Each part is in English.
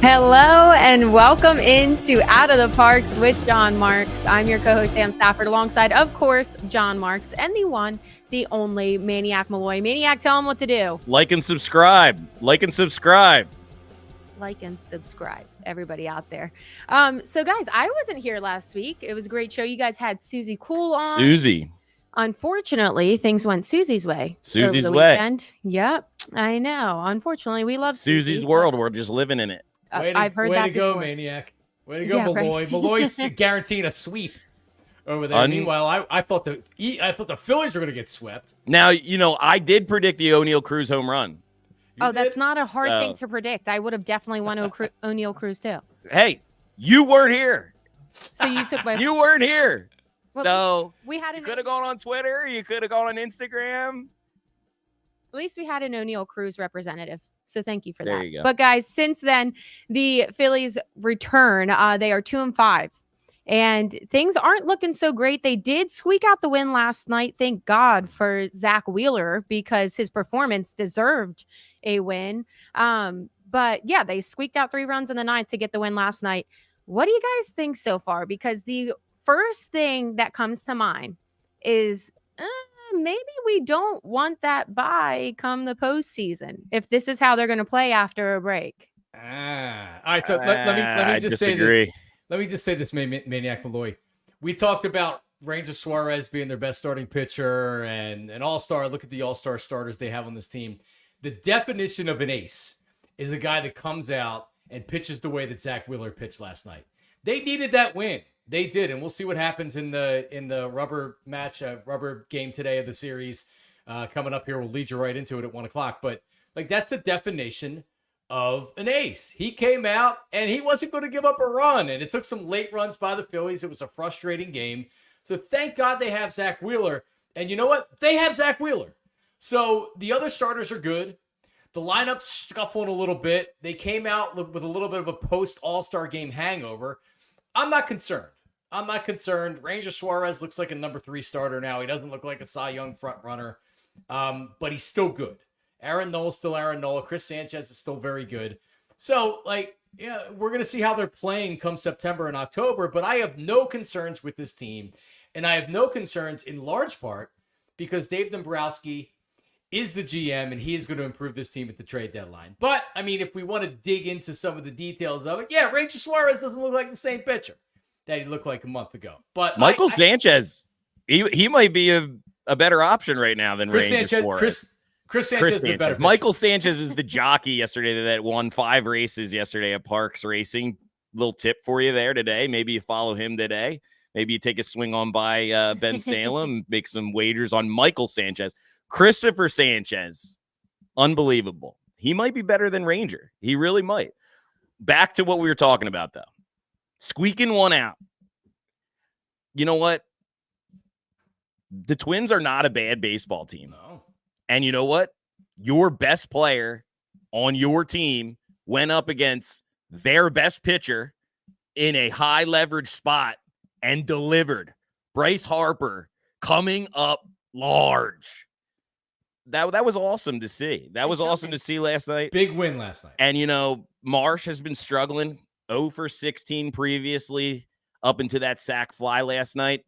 Hello and welcome into Out of the Parks with John Marks. I'm your co-host Sam Stafford alongside, of course, John Marks and the one, the only Maniac Malloy. Maniac, tell him what to do. Like and subscribe. Like and subscribe. Like and subscribe, everybody out there. So guys, I wasn't here last week. It was a great show. You guys had Susie Cool on. Susie. Unfortunately, things went Susie's way. Susie's over the way. Weekend. Yep, I know. Unfortunately, we love Susie's Susie, world. We're just living in it. I've heard that before. Way to go, Maniac. Way to go, Yeah, Malloy. right. Malloy's guaranteeing a sweep over there. Meanwhile, I thought the Phillies were going to get swept. Now, I did predict the O'Neal Cruz home run. That's not a hard thing to predict. I would have definitely won O'Neal Cruz too. Hey, you weren't here. So you took my. You weren't here. Well, so we had you could have gone on Twitter. You could have gone on Instagram. At least we had an O'Neal Cruz representative. So thank you for that. There you go. But guys, since then, the Phillies return. They are 2-5. And things aren't looking so great. They did squeak out the win last night. Thank God for Zach Wheeler because his performance deserved a win. But yeah, they squeaked out 3 runs in the ninth to get the win last night. What do you guys think so far? Because the first thing that comes to mind is maybe we don't want that bye come the postseason if this is how they're going to play after a break. All right. So let me just say this. Let me just say this, Maniac Malloy. We talked about Ranger Suarez being their best starting pitcher and an all-star. Look at the all-star starters they have on this team. The definition of an ace is a guy that comes out and pitches the way that Zach Wheeler pitched last night. They needed that win. They did, and we'll see what happens in the rubber game today of the series coming up here. We'll lead you right into it at 1:00. But that's the definition of an ace. He came out and he wasn't going to give up a run, and it took some late runs by the Phillies. It was a frustrating game. So thank God they have Zach Wheeler, and you know what? They have Zach Wheeler. So the other starters are good. The lineup's scuffling a little bit. They came out with a little bit of a post-All-Star game hangover. I'm not concerned. Ranger Suarez looks like a number 3 starter now. He doesn't look like a Cy Young front runner, but he's still good. Aaron Nola's still Aaron Nola. Chris Sanchez is still very good. So, we're going to see how they're playing come September and October, but I have no concerns with this team, and I have no concerns in large part because Dave Dombrowski is the GM, and he is going to improve this team at the trade deadline. But, I mean, if we want to dig into some of the details of it, yeah, Ranger Suarez doesn't look like the same pitcher that he looked like a month ago. But Michael Sanchez, he might be a better option right now than Ranger Suarez. Chris Sanchez. Michael Sanchez is the jockey yesterday that won 5 races yesterday at Parx Racing. Little tip for you there today. Maybe you follow him today. Maybe you take a swing on by Ben Salem, make some wagers on Michael Sanchez. Christopher Sanchez, unbelievable. He might be better than Ranger. He really might. Back to what we were talking about, though. Squeaking one out. You know what? The Twins are not a bad baseball team. No. And you know what? Your best player on your team went up against their best pitcher in a high leverage spot and delivered. Bryce Harper coming up large. That was awesome to see. That was awesome to see last night. Big win last night. And, Marsh has been struggling. 0 for 16 previously up into that sac fly last night.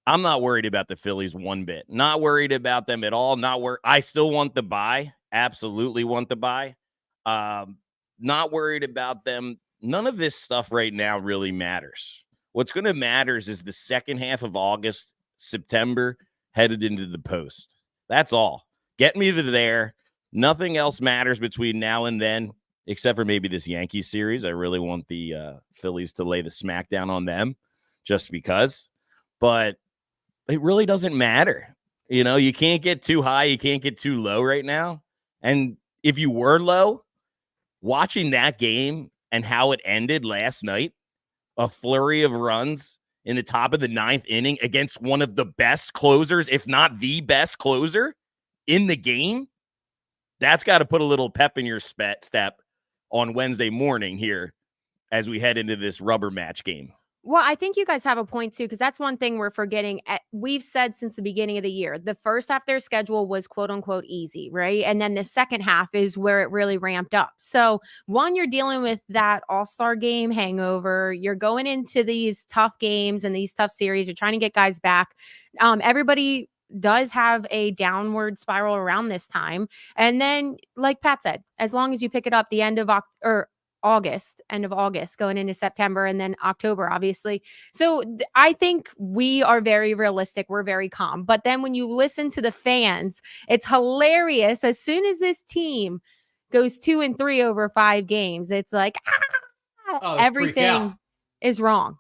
I'm not worried about the Phillies one bit. Not worried about them at all. I still want the bye. Absolutely want the bye. Not worried about them. None of this stuff right now really matters. What's going to matter is the second half of August, September, headed into the post. That's all. Get me to there. Nothing else matters between now and then, except for maybe this Yankees series. I really want the Phillies to lay the smackdown on them just because. But it really doesn't matter. You can't get too high. You can't get too low right now. And if you were low, watching that game and how it ended last night, a flurry of runs in the top of the 9th inning against one of the best closers, if not the best closer in the game, that's got to put a little pep in your step on Wednesday morning here as we head into this rubber match game. Well, I think you guys have a point too, because that's one thing we're forgetting. We've said since the beginning of the year, the first half of their schedule was quote unquote easy, right? And then the second half is where it really ramped up. So, one, you're dealing with that all-star game hangover. You're going into these tough games and these tough series. You're trying to get guys back. Everybody does have a downward spiral around this time. And then, like Pat said, as long as you pick it up the end of end of August, going into September and then October, obviously. So I think we are very realistic. We're very calm. But then when you listen to the fans, it's hilarious. As soon as this team goes 2-3 over 5 games, it's like, everything is wrong.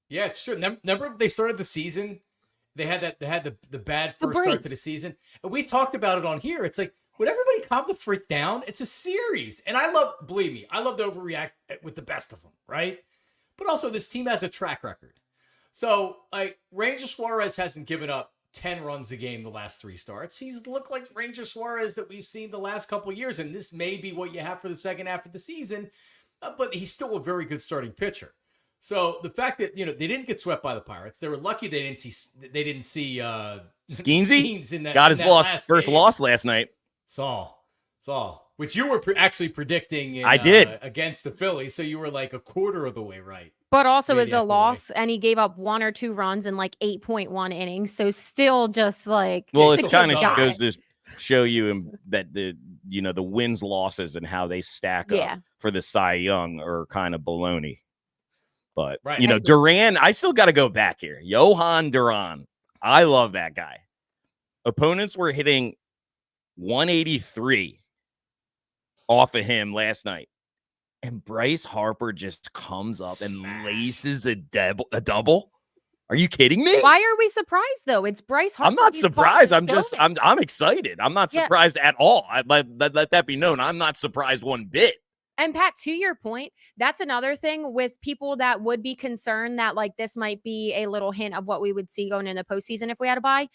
Yeah, it's true. Remember they started the season, they had the bad first start to the season. And we talked about it on here. It's like, would everybody calm the freak down? It's a series. And believe me, I love to overreact with the best of them, right? But also, this team has a track record. So, like, Ranger Suarez hasn't given up 10 runs a game the last 3 starts. He's looked like Ranger Suarez that we've seen the last couple of years, and this may be what you have for the second half of the season, but he's still a very good starting pitcher. So the fact that, they didn't get swept by the Pirates, they were lucky they didn't see Skeensy in that. Got his first loss last night. Saul, which you were actually predicting. I did against the Phillies, so you were like a quarter of the way right. But also is a loss, and he gave up 1 or 2 runs in like 8.1 innings. So still just like, well, it kind of goes to show you that the wins, losses, and how they stack up for the Cy Young are kind of baloney. But Duran, I still got to go back here. Johan Duran, I love that guy. Opponents were hitting 183 off of him last night, and Bryce Harper just comes up and laces a double. Are you kidding me? Why are we surprised though? It's Bryce Harper. I'm not surprised. I'm excited. I'm not surprised at all. Let that be known. I'm not surprised one bit. And Pat, to your point, that's another thing with people that would be concerned that like this might be a little hint of what we would see going in the postseason if we had a bye.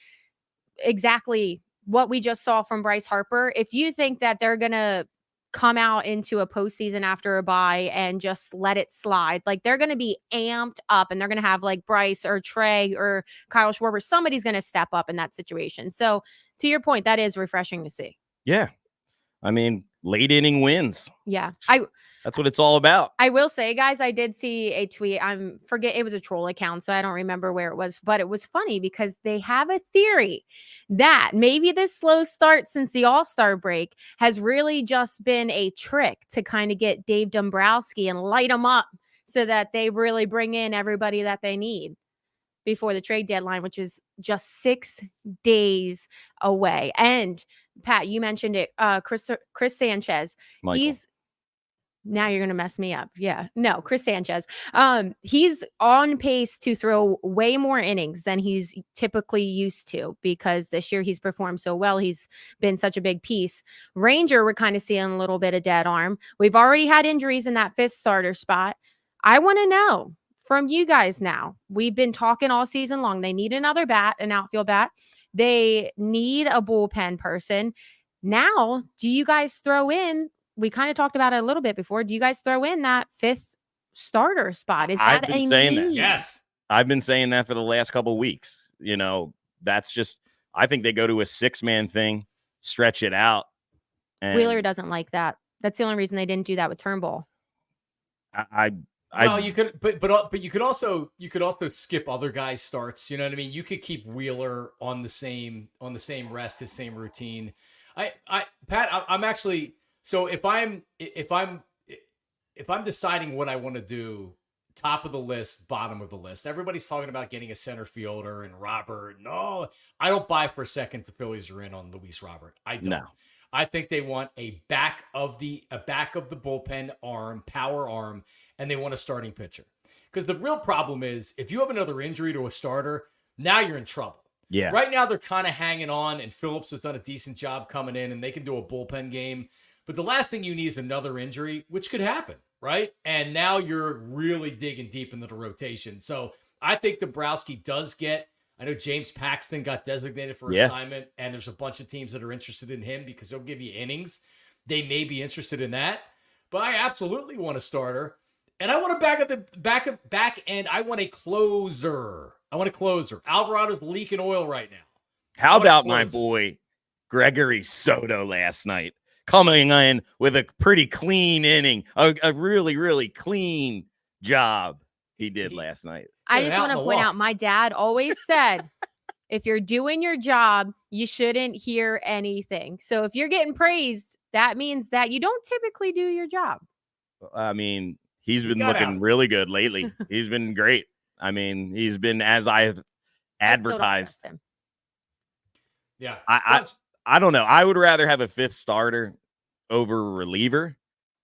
Exactly what we just saw from Bryce Harper. If you think that they're going to come out into a postseason after a bye and just let it slide, like they're going to be amped up and they're going to have like Bryce or Trey or Kyle Schwarber. Somebody's going to step up in that situation. So to your point, that is refreshing to see. Yeah. I mean, late inning wins. Yeah. That's what it's all about. I will say, guys, I did see a tweet. It was a troll account, so I don't remember where it was, but it was funny because they have a theory that maybe this slow start since the All-Star break has really just been a trick to kind of get Dave Dombrowski and light them up so that they really bring in everybody that they need before the trade deadline, which is just 6 days away. And Pat, you mentioned it. Chris Sanchez. Michael. Now you're going to mess me up. Yeah. No, Chris Sanchez. He's on pace to throw way more innings than he's typically used to because this year he's performed so well. He's been such a big piece. Ranger, we're kind of seeing a little bit of dead arm. We've already had injuries in that 5th starter spot. I want to know from you guys now. We've been talking all season long. They need another bat, an outfield bat. They need a bullpen person. Now, do you guys throw in, we kind of talked about it a little bit before, do you guys throw in that 5th starter spot? Is that I've been saying need? that. Yes. I've been saying that for the last couple of weeks. That's just, I think they go to a 6-man thing, stretch it out. And Wheeler doesn't like that. That's the only reason they didn't do that with Turnbull. You could, but you could also skip other guys' starts. You know what I mean? You could keep Wheeler on the same rest, the same routine. Pat, I'm actually, so if I'm deciding what I want to do, top of the list, bottom of the list, everybody's talking about getting a center fielder and Robert. No, I don't buy for a second the Phillies are in on Luis Robert. I don't. No. I think they want a back of the bullpen arm, power arm, and they want a starting pitcher. Because the real problem is if you have another injury to a starter, now you're in trouble. Yeah. Right now they're kind of hanging on, and Phillips has done a decent job coming in, and they can do a bullpen game. But the last thing you need is another injury, which could happen, right? And now you're really digging deep into the rotation. So I think Dombrowski does get, I know James Paxton got designated for assignment, and there's a bunch of teams that are interested in him because he'll give you innings. They may be interested in that. But I absolutely want a starter. And I want to back end. I want a closer. Alvarado's leaking oil right now. How about my boy Gregory Soto last night? Coming in with a pretty clean inning, a really, really clean job he did last night. I just want to point out, my dad always said, if you're doing your job, you shouldn't hear anything. So if you're getting praised, that means that you don't typically do your job. I mean, he's been looking really good lately. He's been great. I mean, he's been as I've advertised. Yeah. I don't know. I would rather have a fifth starter over a reliever.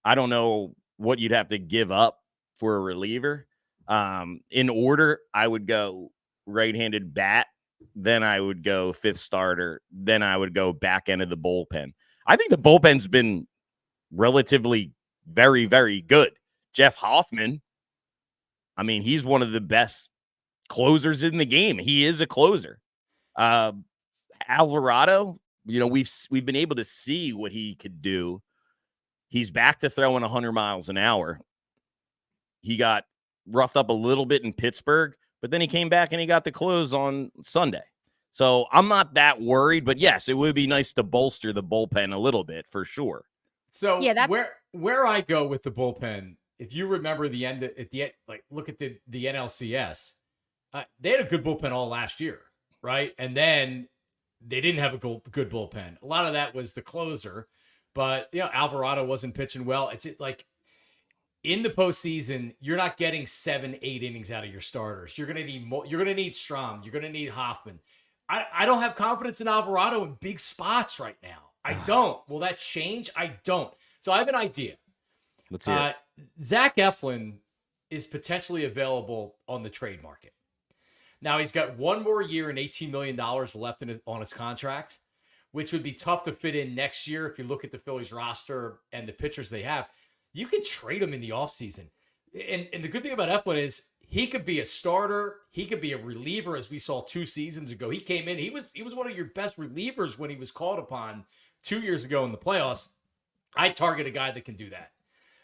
I don't know what you'd have to give up for a reliever. In order, I would go right-handed bat. Then I would go fifth starter. Then I would go back end of the bullpen. I think the bullpen's been relatively very, very good. Jeff Hoffman, I mean, he's one of the best closers in the game. He is a closer. Alvarado, you know, we've been able to see what he could do. He's back to throwing 100 miles an hour. He got roughed up a little bit in Pittsburgh, but then he came back and he got the close on Sunday. So I'm not that worried, but yes, it would be nice to bolster the bullpen a little bit for sure. So yeah, where I go with the bullpen, if you remember the end, like look at the NLCS, they had a good bullpen all last year, right? And then they didn't have a good bullpen. A lot of that was the closer, but you know, Alvarado wasn't pitching well. It's like in the postseason, you're not getting 7-8 innings out of your starters. You're gonna need more. You're gonna need Strom. You're gonna need Hoffman. I don't have confidence in Alvarado in big spots right now. I don't. Will that change? I don't. So I have an idea. Let's hear it. Zach Eflin is potentially available on the trade market. Now, he's got one more year and $18 million left on his contract, which would be tough to fit in next year if you look at the Phillies roster and the pitchers they have. You could trade him in the offseason. And the good thing about Eflin is he could be a starter. He could be a reliever, as we saw 2 seasons ago. He came in. He was one of your best relievers when he was called upon 2 years ago in the playoffs. I target a guy that can do that.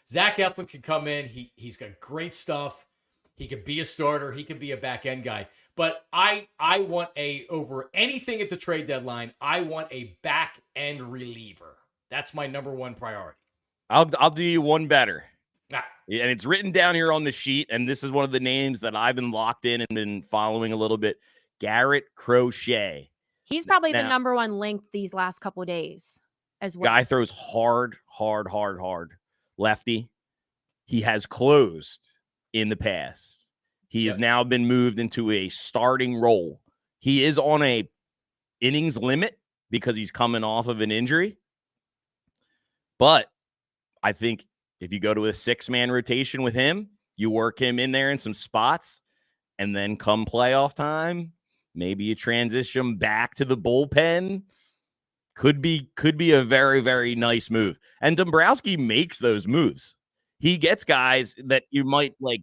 Zach Eflin can come in. He's got great stuff. He could be a starter. He could be a back-end guy. But I want over anything at the trade deadline, I want a back-end reliever. That's my number one priority. I'll do you one better. And it's written down here on the sheet, and this is one of the names that I've been locked in and been following a little bit. Garrett Crochet. He's probably the number one link these last couple of days as well. Guy throws hard. Lefty. He has closed in the past. He has now been moved into a starting role. He is on a innings limit because he's coming off of an injury. But I think if you go to a 6-man rotation with him, you work him in there in some spots, and then come playoff time, maybe you transition back to the bullpen. Could be a very, very nice move. And Dombrowski makes those moves. He gets guys that you might like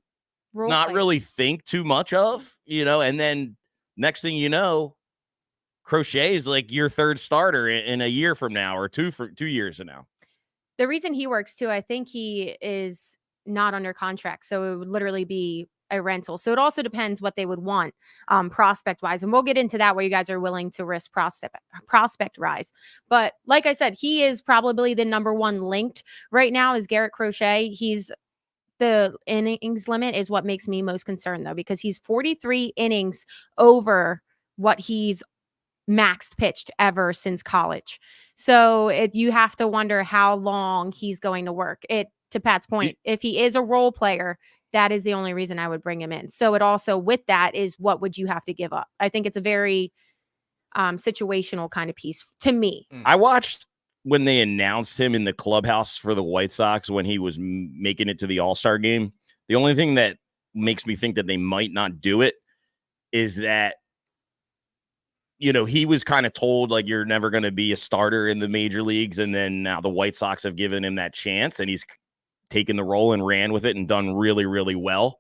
really think too much of, you know, and then next thing you know, Crochet is like your third starter in a year from now or 2 years from now. The reason he works too, I think he is not under contract. So it would literally be a rental. So it also depends what they would want prospect wise. And we'll get into that where you guys are willing to risk prospect rise. But like I said, he is probably the number one linked right now is Garrett Crochet. The innings limit is what makes me most concerned though, because he's 43 innings over what he's maxed pitched ever since college. So you have to wonder how long he's going to work. To Pat's point, if he is a role player, that is the only reason I would bring him in. So it also with that is what would you have to give up? I think it's a very situational kind of piece to me. I watched when they announced him in the clubhouse for the White Sox when he was making it to the All-Star game. The only thing that makes me think that they might not do it is that, you know, he was kind of told like you're never going to be a starter in the major leagues. And then now the White Sox have given him that chance and he's taken the role and ran with it and done really, really well.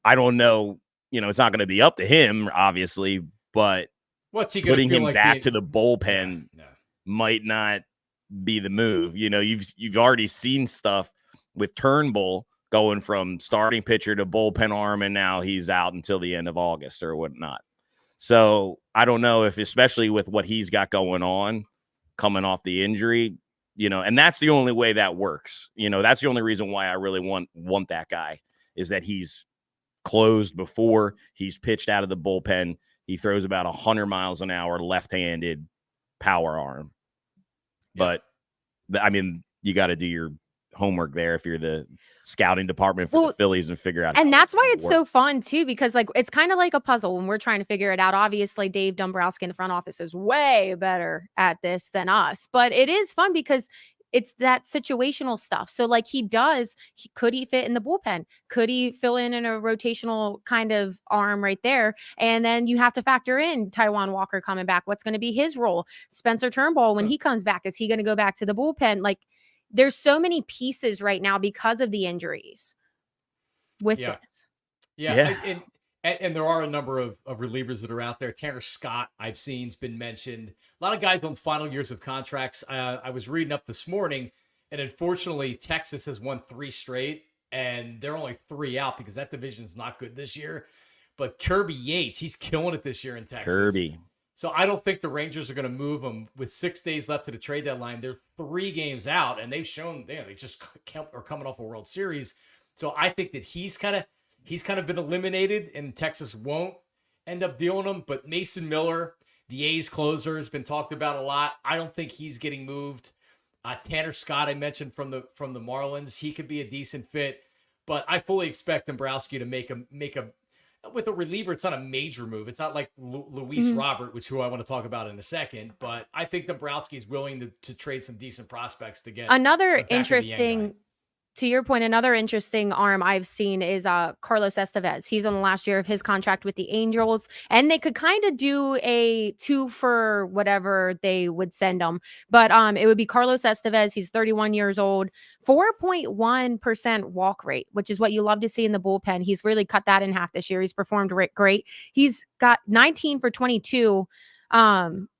I don't know. You know, it's not going to be up to him, obviously, but putting him back to the bullpen might not be the move. You know, you've already seen stuff with Turnbull going from starting pitcher to bullpen arm, and now he's out until the end of August or whatnot. So I don't know if, especially with what he's got going on, coming off the injury, and that's the only way that works. That's the only reason why I really want that guy, is that he's closed before, he's pitched out of the bullpen. He throws about 100 miles an hour, left-handed power arm. Yeah. But I mean, you got to do your homework there if you're the scouting department for the Phillies and figure out. And that's why it's so fun too, because it's kind of like a puzzle when we're trying to figure it out. Obviously, Dave Dombrowski in the front office is way better at this than us, but it is fun because it's that situational stuff. So could he fit in the bullpen? Could he fill in a rotational kind of arm right there? And then you have to factor in Taijuan Walker coming back. What's going to be his role? Spencer Turnbull, when he comes back, is he going to go back to the bullpen? There's so many pieces right now because of the injuries with this. Yeah. And there are a number of relievers that are out there. Tanner Scott, I've seen, has been mentioned. A lot of guys on final years of contracts. I was reading up this morning, and unfortunately, Texas has won 3 straight, and they're only 3 out because that division's not good this year. But Kirby Yates, he's killing it this year in Texas. Kirby. So I don't think the Rangers are going to move him with 6 days left to the trade deadline. They're 3 games out, and they've shown they just are coming off a World Series. So I think that he's kind of been eliminated, and Texas won't end up dealing him. But Mason Miller, the A's closer, has been talked about a lot. I don't think he's getting moved. Tanner Scott, I mentioned from the Marlins, he could be a decent fit. But I fully expect Dombrowski to make a with a reliever. It's not a major move. It's not like Luis Robert, who I want to talk about in a second. But I think Dombrowski is willing to trade some decent prospects to get another interesting. To your point, another interesting arm I've seen is Carlos Estevez. He's on the last year of his contract with the Angels, and they could kind of do a 2 for whatever they would send him. But it would be Carlos Estevez. He's 31 years old, 4.1% walk rate, which is what you love to see in the bullpen. He's really cut that in half this year. He's performed great. He's got 19 for 22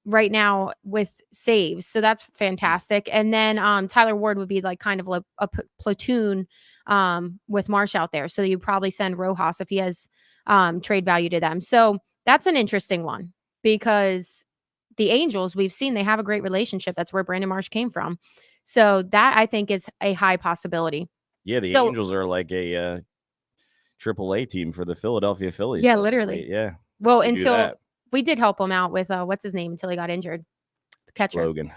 right now with saves, so that's fantastic. And then Tyler Ward would be kind of a platoon with Marsh out there, so you'd probably send Rojas if he has trade value to them. So that's an interesting one, because the Angels, we've seen they have a great relationship. That's where Brandon Marsh came from, so that I think is a high possibility. Yeah, the Angels are like a AAA team for the Philadelphia Phillies. Yeah, literally. Yeah. Well, until we did help him out with what's his name until he got injured. The catcher. Logan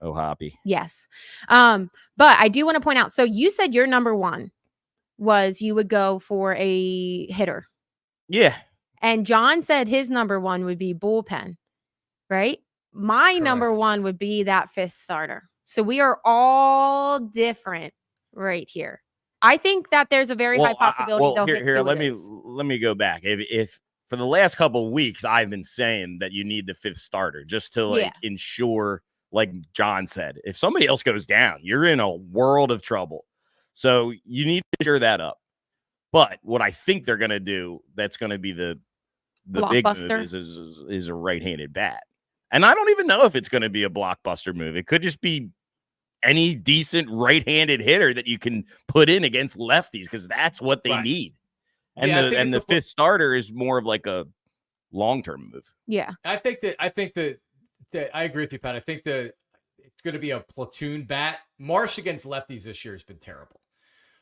O'Hoppe. Yes. But I do want to point out, so you said your number 1 was you would go for a hitter. Yeah. And John said his number 1 would be bullpen, right? My Correct. number 1 would be that 5th starter. So we are all different right here. I think that there's a very high possibility they'll hit here. Let me go back. If for the last couple of weeks, I've been saying that you need the 5th starter just to ensure, like John said, if somebody else goes down, you're in a world of trouble. So you need to shore that up. But what I think they're going to do, that's going to be the big move is a right-handed bat. And I don't even know if it's going to be a blockbuster move. It could just be any decent right-handed hitter that you can put in against lefties, because that's what they need. And the 5th starter is more of like a long-term move. Yeah. I think that I agree with you, Pat. I think that it's going to be a platoon bat. Marsh against lefties this year has been terrible.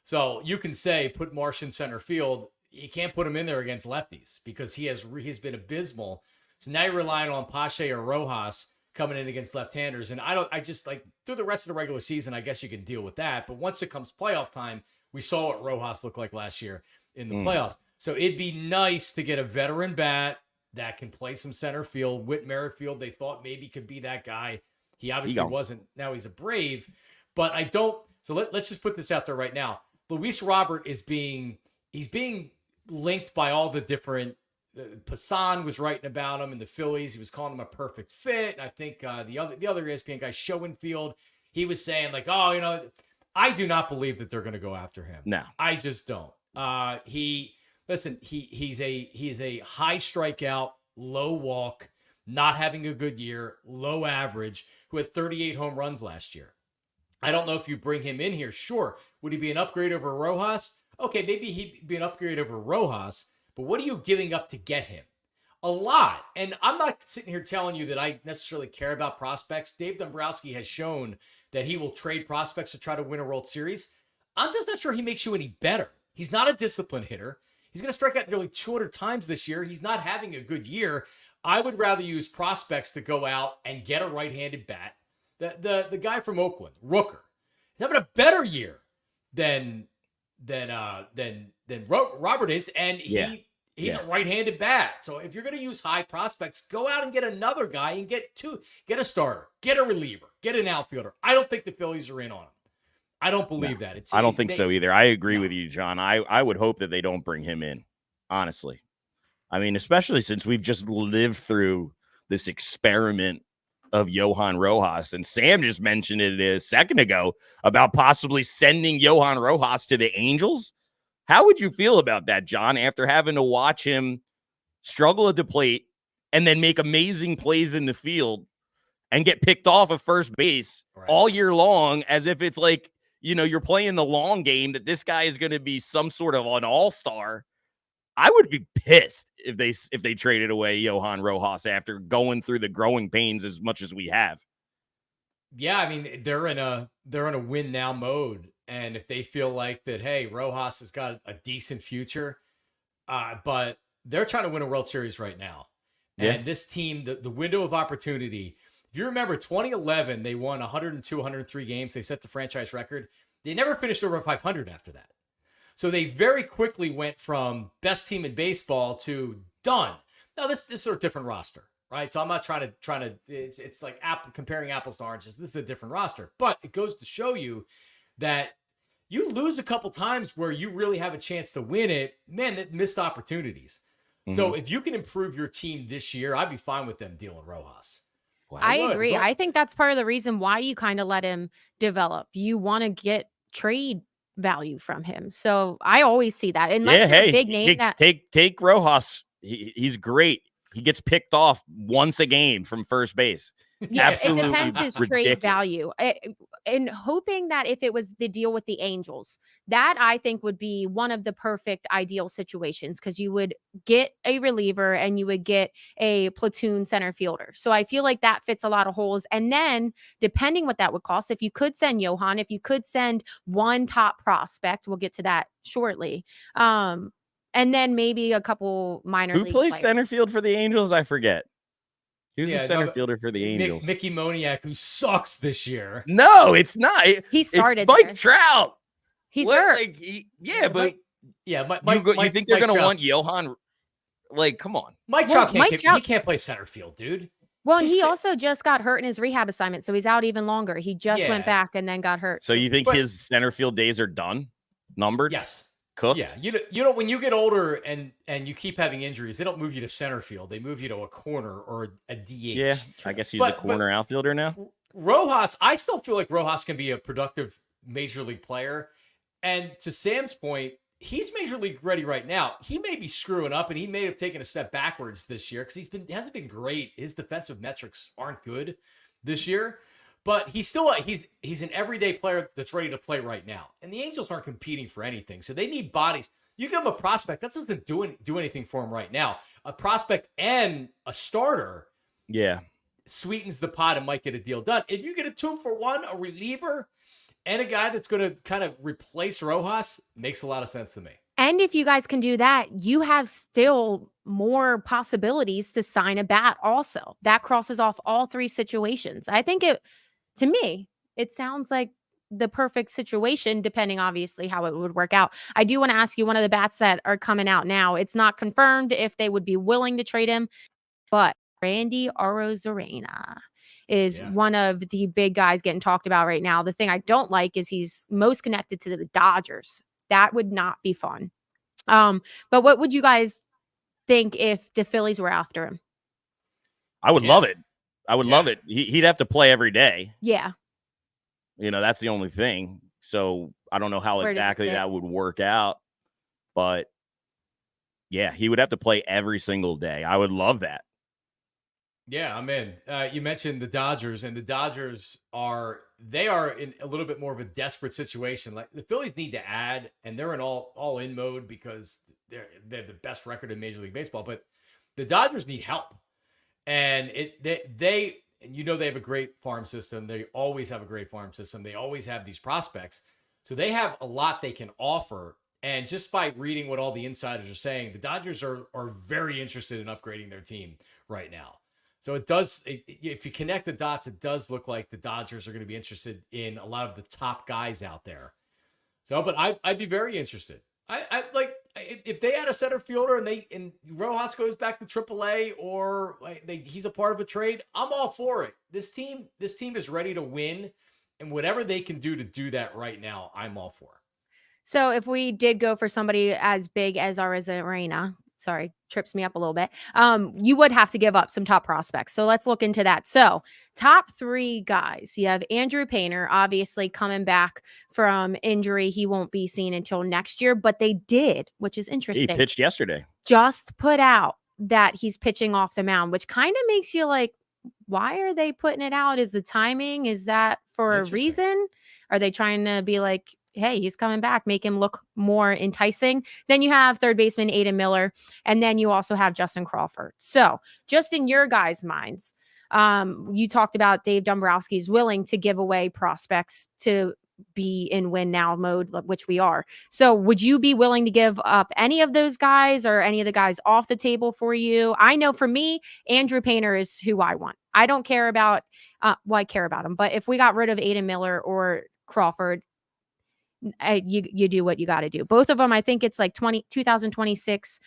So you can say put Marsh in center field. You can't put him in there against lefties because he's been abysmal. So now you're relying on Pache or Rojas coming in against left-handers. And I just through the rest of the regular season, I guess you can deal with that. But once it comes playoff time, we saw what Rojas looked like last year in the playoffs. So it'd be nice to get a veteran bat that can play some center field. Whit Merrifield, they thought maybe could be that guy. He obviously wasn't. Now he's a Brave. But I don't. So let's just put this out there right now. Luis Robert he's being linked by all the different. Passan was writing about him in the Phillies. He was calling him a perfect fit. And I think the other ESPN guy, Schoenfield, he was saying I do not believe that they're going to go after him. No, I just don't. He's a high strikeout, low walk, not having a good year, low average, who had 38 home runs last year. I don't know if you bring him in here. Sure. Would he be an upgrade over Rojas? okay, maybe he'd be an upgrade over Rojas, but what are you giving up to get him? A lot. And I'm not sitting here telling you that I necessarily care about prospects. Dave Dombrowski has shown that he will trade prospects to try to win a World Series. I'm just not sure he makes you any better. He's not a disciplined hitter. He's going to strike out nearly 200 times this year. He's not having a good year. I would rather use prospects to go out and get a right-handed bat. The guy from Oakland, Rooker, he's having a better year than Robert is, and he's a right-handed bat. So if you're going to use high prospects, go out and get another guy and get a starter, get a reliever, get an outfielder. I don't think the Phillies are in on him. I don't believe that. I don't think so either. I agree with you, John. I would hope that they don't bring him in, honestly. I mean, especially since we've just lived through this experiment of Johan Rojas. And Sam just mentioned it a second ago about possibly sending Johan Rojas to the Angels. How would you feel about that, John, after having to watch him struggle at the plate and then make amazing plays in the field and get picked off of first base all year long, as if it's like, you know, you're playing the long game, that this guy is going to be some sort of an all-star? I would be pissed if they traded away Johan Rojas after going through the growing pains as much as we have. Yeah, I mean, they're in a win now mode, and if they feel like that, hey, Rojas has got a decent future, but they're trying to win a World Series right now. And this team, the window of opportunity. If you remember 2011, they won 102, 103 games. They set the franchise record. They never finished over 500 after that. So they very quickly went from best team in baseball to done. Now, this is a different roster, right? So I'm not trying to it's like comparing apples to oranges. This is a different roster. But it goes to show you that you lose a couple times where you really have a chance to win it. Man, that missed opportunities. Mm-hmm. So if you can improve your team this year, I'd be fine with them dealing Rojas. Well, I agree. I think that's part of the reason why you kind of let him develop. You want to get trade value from him. So I always see that. Unless you're a big name, take Rojas. He's great. He gets picked off once a game from first base. Yeah, absolutely. It depends his trade value. And hoping that if it was the deal with the Angels, that I think would be one of the perfect ideal situations, because you would get a reliever and you would get a platoon center fielder. So I feel like that fits a lot of holes. And then depending what that would cost, if you could send Johan, if you could send one top prospect, we'll get to that shortly. And then maybe a couple minor league Who plays players. center field for the Angels? I forget. Who's the center fielder for the Angels? Mickey Maniac, who sucks this year. No, it's not. He started. It's Mike Trout. He's hurt. Like, Mike, you think they're going to want Johan? Like, come on. Mike Trout he can't play center field, dude. Well, and he also just got hurt in his rehab assignment, so he's out even longer. He just went back and then got hurt. So you think his center field days are done? Numbered? Yes. Cooked? Yeah, you know, when you get older and you keep having injuries, they don't move you to center field. They move you to a corner or a DH. Yeah, I guess he's a corner outfielder now. Rojas, I still feel like Rojas can be a productive major league player. And to Sam's point, he's major league ready right now. He may be screwing up, and he may have taken a step backwards this year because hasn't been great. His defensive metrics aren't good this year. But he's still he's an everyday player that's ready to play right now. And the Angels aren't competing for anything, so they need bodies. You give him a prospect, that doesn't do anything for him right now. A prospect and a starter, sweetens the pot and might get a deal done. If you get a 2-for-1, a reliever, and a guy that's going to kind of replace Rojas, makes a lot of sense to me. And if you guys can do that, you have still more possibilities to sign a bat also. That crosses off all three situations. I think to me, it sounds like the perfect situation, depending obviously how it would work out. I do want to ask you one of the bats that are coming out now. It's not confirmed if they would be willing to trade him, but Randy Arozarena is one of the big guys getting talked about right now. The thing I don't like is he's most connected to the Dodgers. That would not be fun. But what would you guys think if the Phillies were after him? I would love it. I would love it. He'd have to play every day. Yeah. You know, that's the only thing. So I don't know how exactly that would work out. But yeah, he would have to play every single day. I would love that. Yeah, I'm in. You mentioned the Dodgers, and the Dodgers are they are in a little bit more of a desperate situation. Like the Phillies need to add, and they're in all in mode because they're the best record in Major League Baseball. But the Dodgers need help, and they have a great farm system. They always have a great farm system. They always have these prospects, so they have a lot they can offer. And just by reading what all the insiders are saying, the Dodgers are very interested in upgrading their team right now. So if you connect the dots, it does look like the Dodgers are going to be interested in a lot of the top guys out there. So, but I'd be very interested. I like if they had a center fielder and Rojas goes back to AAA or he's a part of a trade, I'm all for it. This team is ready to win, and whatever they can do to do that right now, I'm all for. So if we did go for somebody as big as Arozarena, sorry, trips me up a little bit, you would have to give up some top prospects. So let's look into that. So top 3 guys, you have Andrew Painter, obviously coming back from injury. He won't be seen until next year, but they did, which is interesting. He pitched yesterday. Just put out that he's pitching off the mound, which kind of makes you like, why are they putting it out? Is the timing, is that for a reason? Are they trying to be like, hey, he's coming back, make him look more enticing? Then you have third baseman Aiden Miller, and then you also have Justin Crawford. So just in your guys' minds, you talked about Dave Dombrowski's willing to give away prospects to be in win now mode, which we are. So would you be willing to give up any of those guys or any of the guys off the table for you? I know for me, Andrew Painter is who I want. I don't care about, I care about him, but if we got rid of Aiden Miller or Crawford, you do what you got to do. Both of them, I think it's like 2026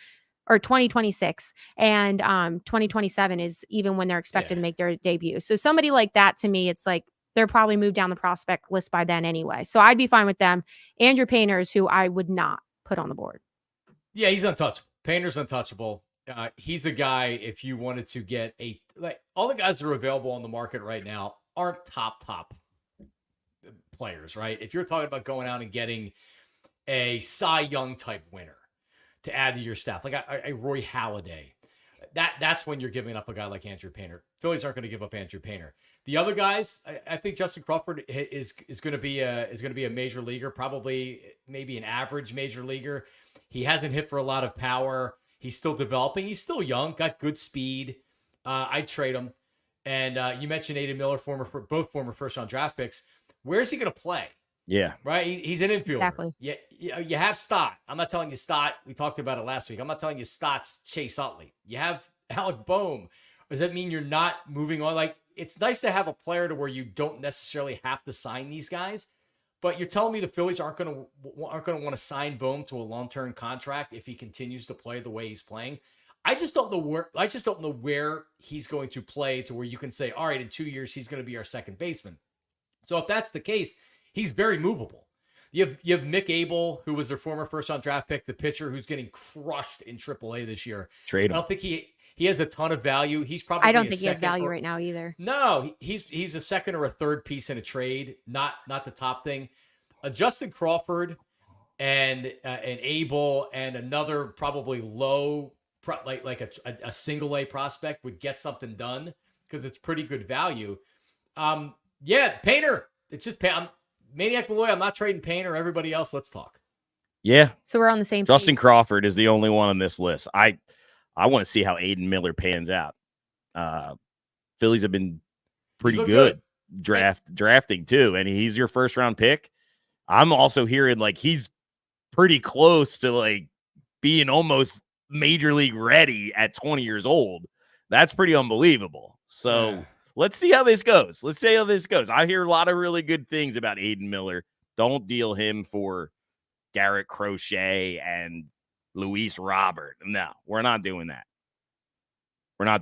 or 2026 and 2027 is even when they're expected to make their debut. So somebody like that, to me, it's like they're probably moved down the prospect list by then anyway. So I'd be fine with them. Andrew Painter is who I would not put on the board. Yeah, he's untouchable. Painter's untouchable. He's a guy, if you wanted to get all the guys that are available on the market right now aren't top players, right? If you're talking about going out and getting a Cy Young type winner to add to your staff, like a Roy Halladay, that's when you're giving up a guy like Andrew Painter. Phillies aren't going to give up Andrew Painter. The other guys, I think Justin Crawford is going to be a major leaguer, probably maybe an average major leaguer. He hasn't hit for a lot of power. He's still developing. He's still young, got good speed. I'd trade him. And you mentioned Aiden Miller, both former first-round draft picks. Where's he going to play? Yeah. Right? He's an infielder. Exactly. You have Stott. I'm not telling you Stott. We talked about it last week. I'm not telling you Stott's Chase Utley. You have Alec Boehm. Does that mean you're not moving on? Like, it's nice to have a player to where you don't necessarily have to sign these guys. But you're telling me the Phillies aren't going to want to sign Boehm to a long-term contract if he continues to play the way he's playing? I just don't know where he's going to play to where you can say, all right, in 2 years he's going to be our second baseman. So if that's the case, he's very movable. You have Mick Abel, who was their former first-round draft pick, the pitcher who's getting crushed in AAA this year. Trade him. I don't think he has a ton of value. He's probably I don't think he has value right now either. No, he's a second or a third piece in a trade, not the top thing. Justin Crawford and an Abel and another probably low like a single A prospect would get something done because it's pretty good value. Yeah, Painter. It's just Maniac Malloy. I'm not trading Painter. Everybody else, let's talk. Yeah. So we're on the same Justin page. Crawford is the only one on this list. I want to see how Aiden Miller pans out. Phillies have been pretty good drafting too, and he's your first round pick. I'm also hearing like he's pretty close to like being almost major league ready at 20 years old. That's pretty unbelievable. So let's see how this goes. I hear a lot of really good things about Aiden Miller. Don't deal him for Garrett Crochet and Luis Robert. No, we're not doing that. I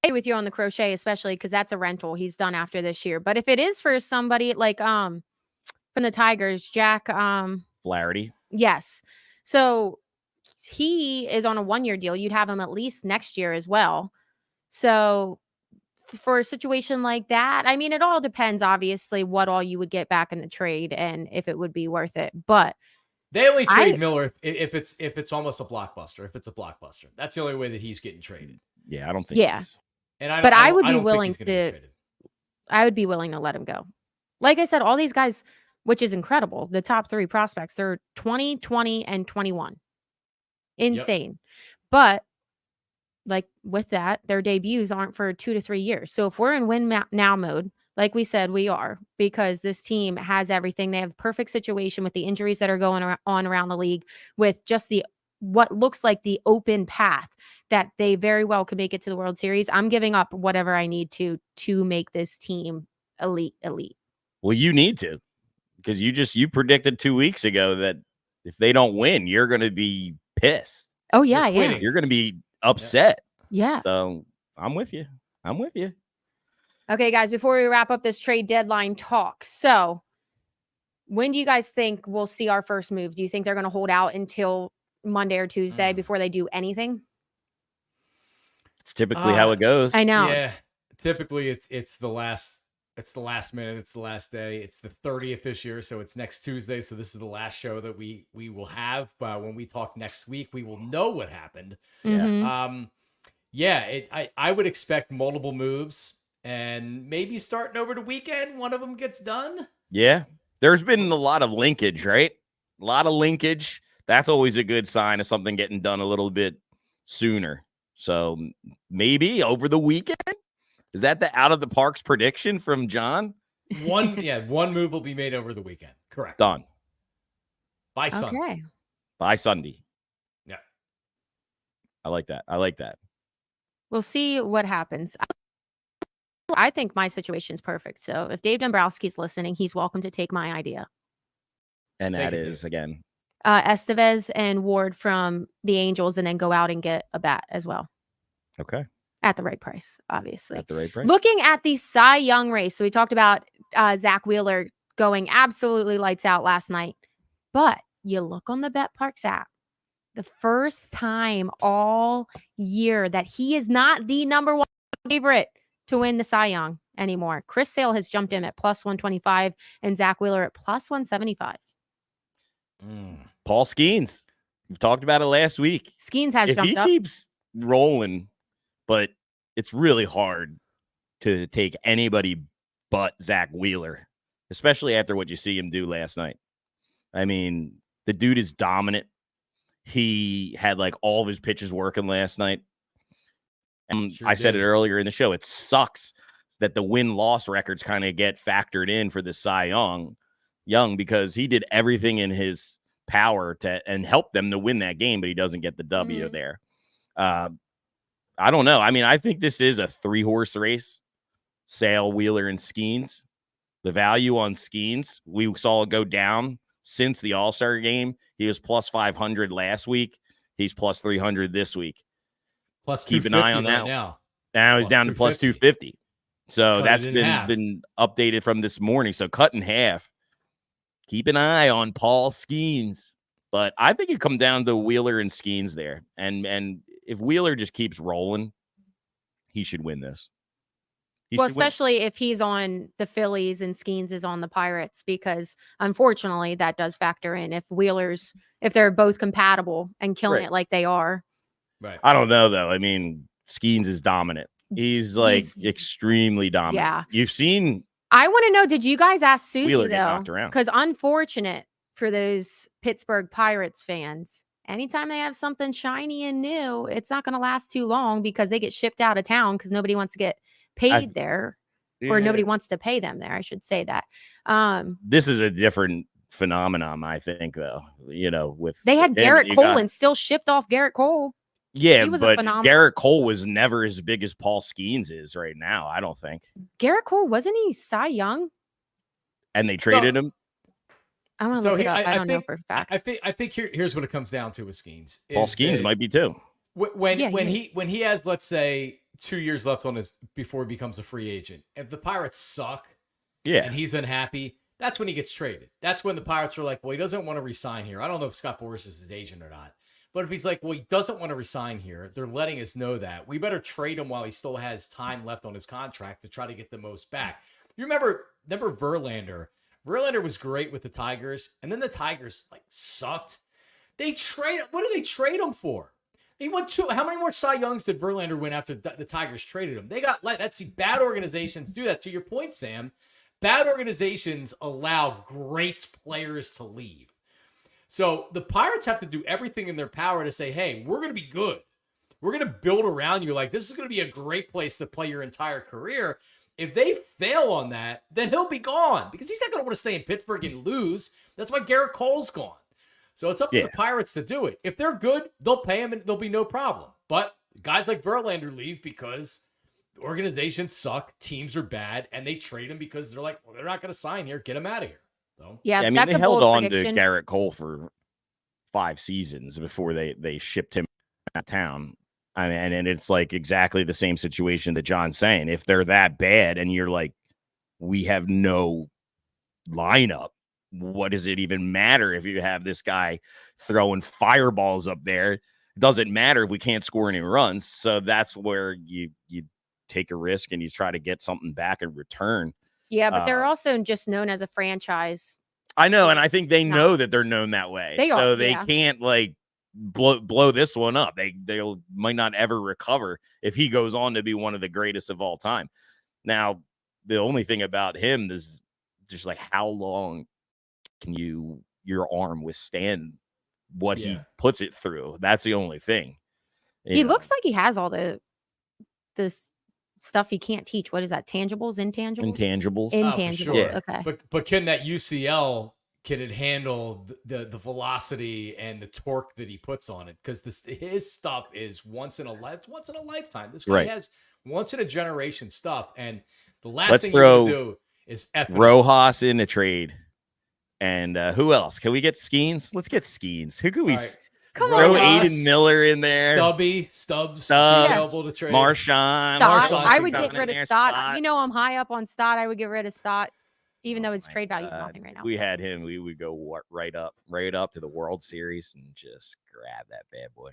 agree with you on the Crochet, especially because that's a rental he's done after this year. But if it is for somebody like from the Tigers, Jack Flaherty. Yes. So he is on a 1-year deal. You'd have him at least next year as well. So for a situation like that, I mean, it all depends, obviously, what all you would get back in the trade and if it would be worth it. But they only trade Miller if it's almost a blockbuster. If it's a blockbuster, that's the only way that he's getting traded. Yeah, I don't think. Yeah, I would be willing to let him go. Like I said, all these guys, which is incredible, the top 3 prospects, they're 20, 20, and 21. Insane. Yep. But like with that, their debuts aren't for 2 to 3 years. So if we're in win now mode, like we said, we are, because this team has everything. They have perfect situation with the injuries that are going on around the league, with just what looks like the open path that they very well could make it to the World Series. I'm giving up whatever I need to make this team elite. Well, you need to, because you predicted 2 weeks ago that if they don't win, you're going to be pissed. Oh yeah, I am. You're going to be upset. Yeah. So I'm with you. Okay, guys, before we wrap up this trade deadline talk, so when do you guys think we'll see our first move? Do you think they're going to hold out until Monday or Tuesday before they do anything? It's typically how it goes. I know. Yeah. Typically it's the last minute, it's the last day. It's the 30th this year, so it's next Tuesday. So this is the last show that we will have. When we talk next week, we will know what happened. Mm-hmm. I would expect multiple moves, and maybe starting over the weekend, one of them gets done. Yeah. There's been a lot of linkage, right? A lot of linkage. That's always a good sign of something getting done a little bit sooner. So maybe over the weekend? Is that the out of the Parx prediction from John? One move will be made over the weekend. Correct. Done. By Sunday. Okay. By Sunday. Yeah. I like that. We'll see what happens. I think my situation is perfect. So if Dave Dombrowski's listening, he's welcome to take my idea. And that is, again, Estevez and Ward from the Angels, and then go out and get a bat as well. Okay. At the right price, obviously. At the right price. Looking at the Cy Young race, so we talked about Zach Wheeler going absolutely lights out last night. But you look on the BetParx app, the first time all year that he is not the number 1 favorite to win the Cy Young anymore. Chris Sale has jumped in at plus 125 and Zach Wheeler at plus 175. Paul Skeens. We've talked about it last week. Skeens has jumped up. If he keeps rolling, but it's really hard to take anybody but Zach Wheeler, especially after what you see him do last night. I mean, the dude is dominant. He had like all of his pitches working last night. And I said it earlier in the show. It sucks that the win-loss records kind of get factored in for the Cy Young, because he did everything in his power and help them to win that game, but he doesn't get the W there. I don't know. I mean, I think this is a 3-horse race. Sale, Wheeler, and Skeens. The value on Skeens, we saw it go down since the All-Star game. He was plus 500 last week. He's plus 300 this week. Plus keep an eye on that now. Now he's down to plus 250. So that's been updated from this morning. So cut in half. Keep an eye on Paul Skeens. But I think it come down to Wheeler and Skeens there. And if Wheeler just keeps rolling, he should win this. Especially if he's on the Phillies and Skeens is on the Pirates, because unfortunately that does factor in if they're both compatible and killing it like they are. Right. I don't know, though. I mean, Skeens is dominant. He's extremely dominant. Yeah. You've seen. I want to know, did you guys ask Susie, Wheeler though? Because unfortunate for those Pittsburgh Pirates fans, anytime they have something shiny and new, it's not going to last too long because they get shipped out of town because nobody wants to get paid there, or nobody wants to pay them there. I should say that. This is a different phenomenon, I think, though. They had Garrett Cole and still shipped off Garrett Cole. Yeah, but Garrett Cole was never as big as Paul Skeens is right now, I don't think. Garrett Cole, wasn't he Cy Young? And they traded him? I want to look it up. I don't know for a fact. I think here's what it comes down to with Skeens. Paul Skeens might be too. When he has, let's say, 2 years left on before he becomes a free agent. If the Pirates suck, and he's unhappy, that's when he gets traded. That's when the Pirates are like, well, he doesn't want to resign here. I don't know if Scott Boras is his agent or not. But if he's like, well, he doesn't want to resign here, they're letting us know that. We better trade him while he still has time left on his contract to try to get the most back. You remember Verlander? Verlander was great with the Tigers, and then the Tigers sucked. What did they trade him for? He went how many more Cy Youngs did Verlander win after the Tigers traded him? They got that's bad organizations do that. To your point, Sam, Bad organizations allow great players to leave. So the Pirates have to do everything in their power to say, hey, we're going to be good. We're going to build around you. Like, this is going to be a great place to play your entire career. If they fail on that, then he'll be gone because he's not going to want to stay in Pittsburgh and lose. That's why Garrett Cole's gone. So it's up to the Pirates to do it. If they're good, they'll pay him and there'll be no problem. But guys like Verlander leave because organizations suck, teams are bad, and they trade him because they're like, well, they're not going to sign here. Get him out of here. So, yeah, I mean, that's they a held bold on prediction. to Garrett Cole for 5 seasons before they shipped him out of town. I mean, and it's like exactly the same situation that John's saying. If they're that bad and you're like, we have no lineup, what does it even matter if you have this guy throwing fireballs up there? It doesn't matter if we can't score any runs. So that's where you take a risk and you try to get something back in return. Yeah, but they're also just known as a franchise. I know, and I think they know that they're known that way. They are, so they can't like blow this one up. They might not ever recover if he goes on to be one of the greatest of all time. Now, the only thing about him is just like how long can your arm withstand what he puts it through? That's the only thing. He looks like he has all this stuff he can't teach. What is that? Tangibles, intangibles? Intangibles. Sure. Okay. But can that UCL, can it handle the velocity and the torque that he puts on it? Because his stuff is once in a lifetime. This guy has once in a generation stuff. And the last thing you do is Rojas in a trade. And who else? Can we get Skeens? Let's get Skeens. Who could we throw? Aiden Miller in there. Stubbs. Available to trade. Marshawn. I would get rid of Stott. You know I'm high up on Stott. I would get rid of Stott, even though his trade value is nothing right now. We had him. We would go right up to the World Series and just grab that bad boy.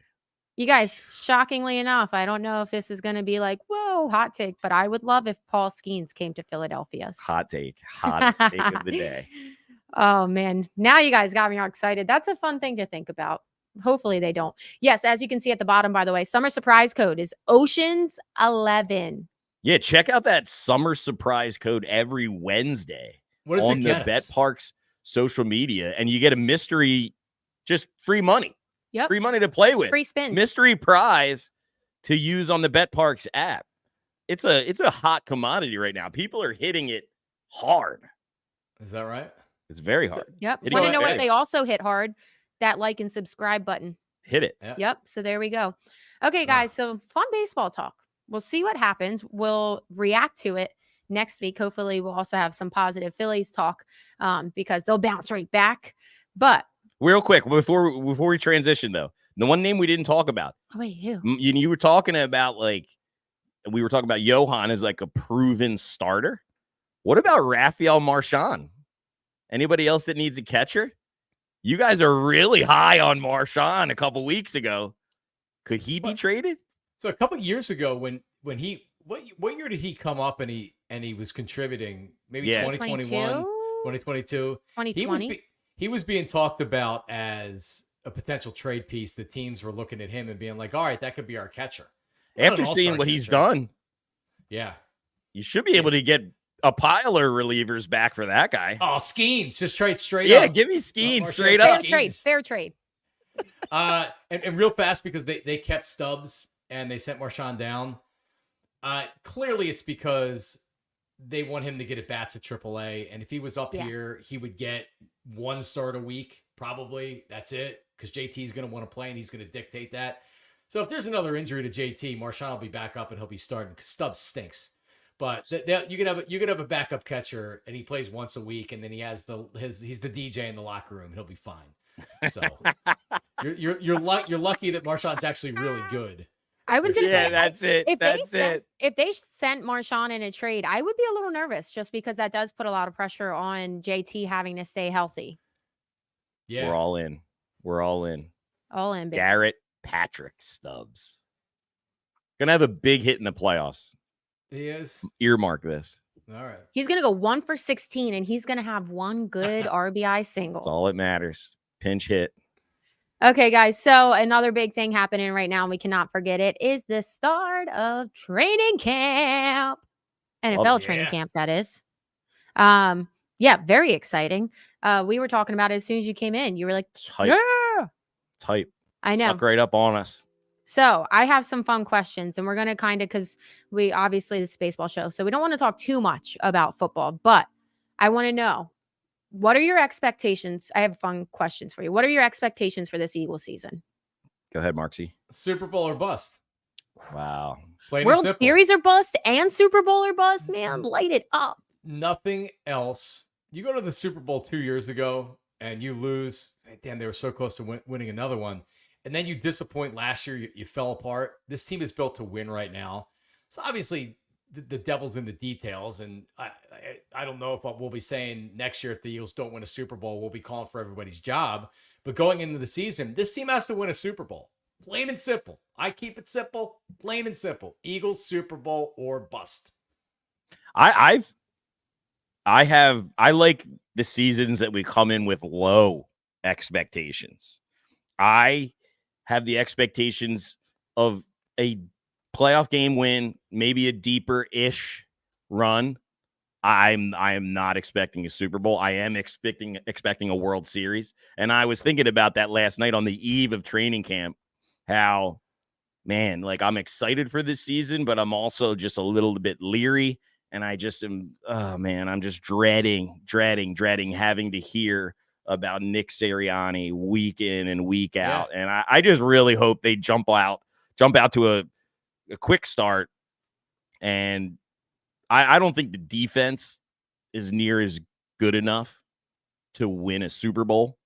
You guys, shockingly enough, I don't know if this is going to be like, whoa, hot take, but I would love if Paul Skeens came to Philadelphia. Hot take. Hottest take of the day. Oh, man. Now you guys got me all excited. That's a fun thing to think about. Hopefully they don't. Yes, as you can see at the bottom, by the way, summer surprise code is Oceans 11. Yeah, check out that summer surprise code every Wednesday on the Parx social media, and you get a mystery, just free money. Yep. Free money to play with. Free spin. Mystery prize to use on the Parx app. It's a hot commodity right now. People are hitting it hard. Is that right? It's very hard. Yep. Want to know what they also hit hard? That like and subscribe button. Hit it. Yep. So there we go. Okay, guys. So fun baseball talk. We'll see what happens. We'll react to it next week. Hopefully we'll also have some positive Phillies talk because they'll bounce right back. But real quick, before we transition though, the one name we didn't talk about. Oh, wait, who? You were talking about we were talking about Johan as like a proven starter. What about Rafael Marchand? Anybody else that needs a catcher? You guys are really high on Marchand a couple weeks ago. Could he be traded? So a couple years ago, when he what year did he come up and he was contributing? Maybe 2021, 2022, 2020. He was being talked about as a potential trade piece. The teams were looking at him and being like, "All right, that could be our catcher." After seeing what he's done, you should be able to get a pile of relievers back for that guy. Oh, Skeens, just trade straight up. Yeah, give me Skeens straight up. Fair trade. And real fast because they kept Stubbs and they sent Marchand down. Clearly it's because they want him to get at bats at AAA. And if he was up here, he would get one start a week, probably. That's it. Because JT's going to want to play and he's going to dictate that. So if there's another injury to JT, Marchand will be back up and he'll be starting. Stubbs stinks. But you could have a backup catcher and he plays once a week and then he's the DJ in the locker room and he'll be fine. So you're lucky that Marchand's actually really good. I was gonna say that's it. If they sent Marchand in a trade, I would be a little nervous just because that does put a lot of pressure on JT having to stay healthy. Yeah, we're all in. All in. Baby. Garrett Patrick Stubbs gonna have a big hit in the playoffs. He is. Earmark this. All right. He's going to go 1 for 16, and he's going to have one good RBI single. That's all that matters. Pinch hit. Okay, guys. So another big thing happening right now, and we cannot forget it, is the start of training camp. NFL training camp, that is. Yeah, very exciting. We were talking about it as soon as you came in. You were like, It's hype. yeah, It's hype. I know. Snuck right up on us. So I have some fun questions, and we're going to kind of, because we obviously this is a baseball show, so we don't want to talk too much about football, but I want to know, what are your expectations? I have fun questions for you. What are your expectations for this Eagles season? Go ahead, Marksy. Super Bowl or bust. Wow. World Series or bust and Super Bowl or bust, man. Light it up. Nothing else. You go to the Super Bowl 2 years ago and you lose. Damn, they were so close to winning another one. And then you disappoint last year. You fell apart. This team is built to win right now. So obviously the devil's in the details. And I don't know if we'll be saying next year if the Eagles don't win a Super Bowl, we'll be calling for everybody's job. But going into the season, this team has to win a Super Bowl. Plain and simple. I keep it simple. Plain and simple. Eagles, Super Bowl, or bust. I like the seasons that we come in with low expectations. I have the expectations of a playoff game win, maybe a deeper-ish run. I am not expecting a Super Bowl. I am expecting a World Series. And I was thinking about that last night on the eve of training camp, how, man, like, I'm excited for this season, but I'm also just a little bit leery. And I just am, oh man, I'm just dreading having to hear about Nick Sirianni week in and week out. And I just really hope they jump out to a quick start. And I don't think the defense is near as good enough to win a Super Bowl.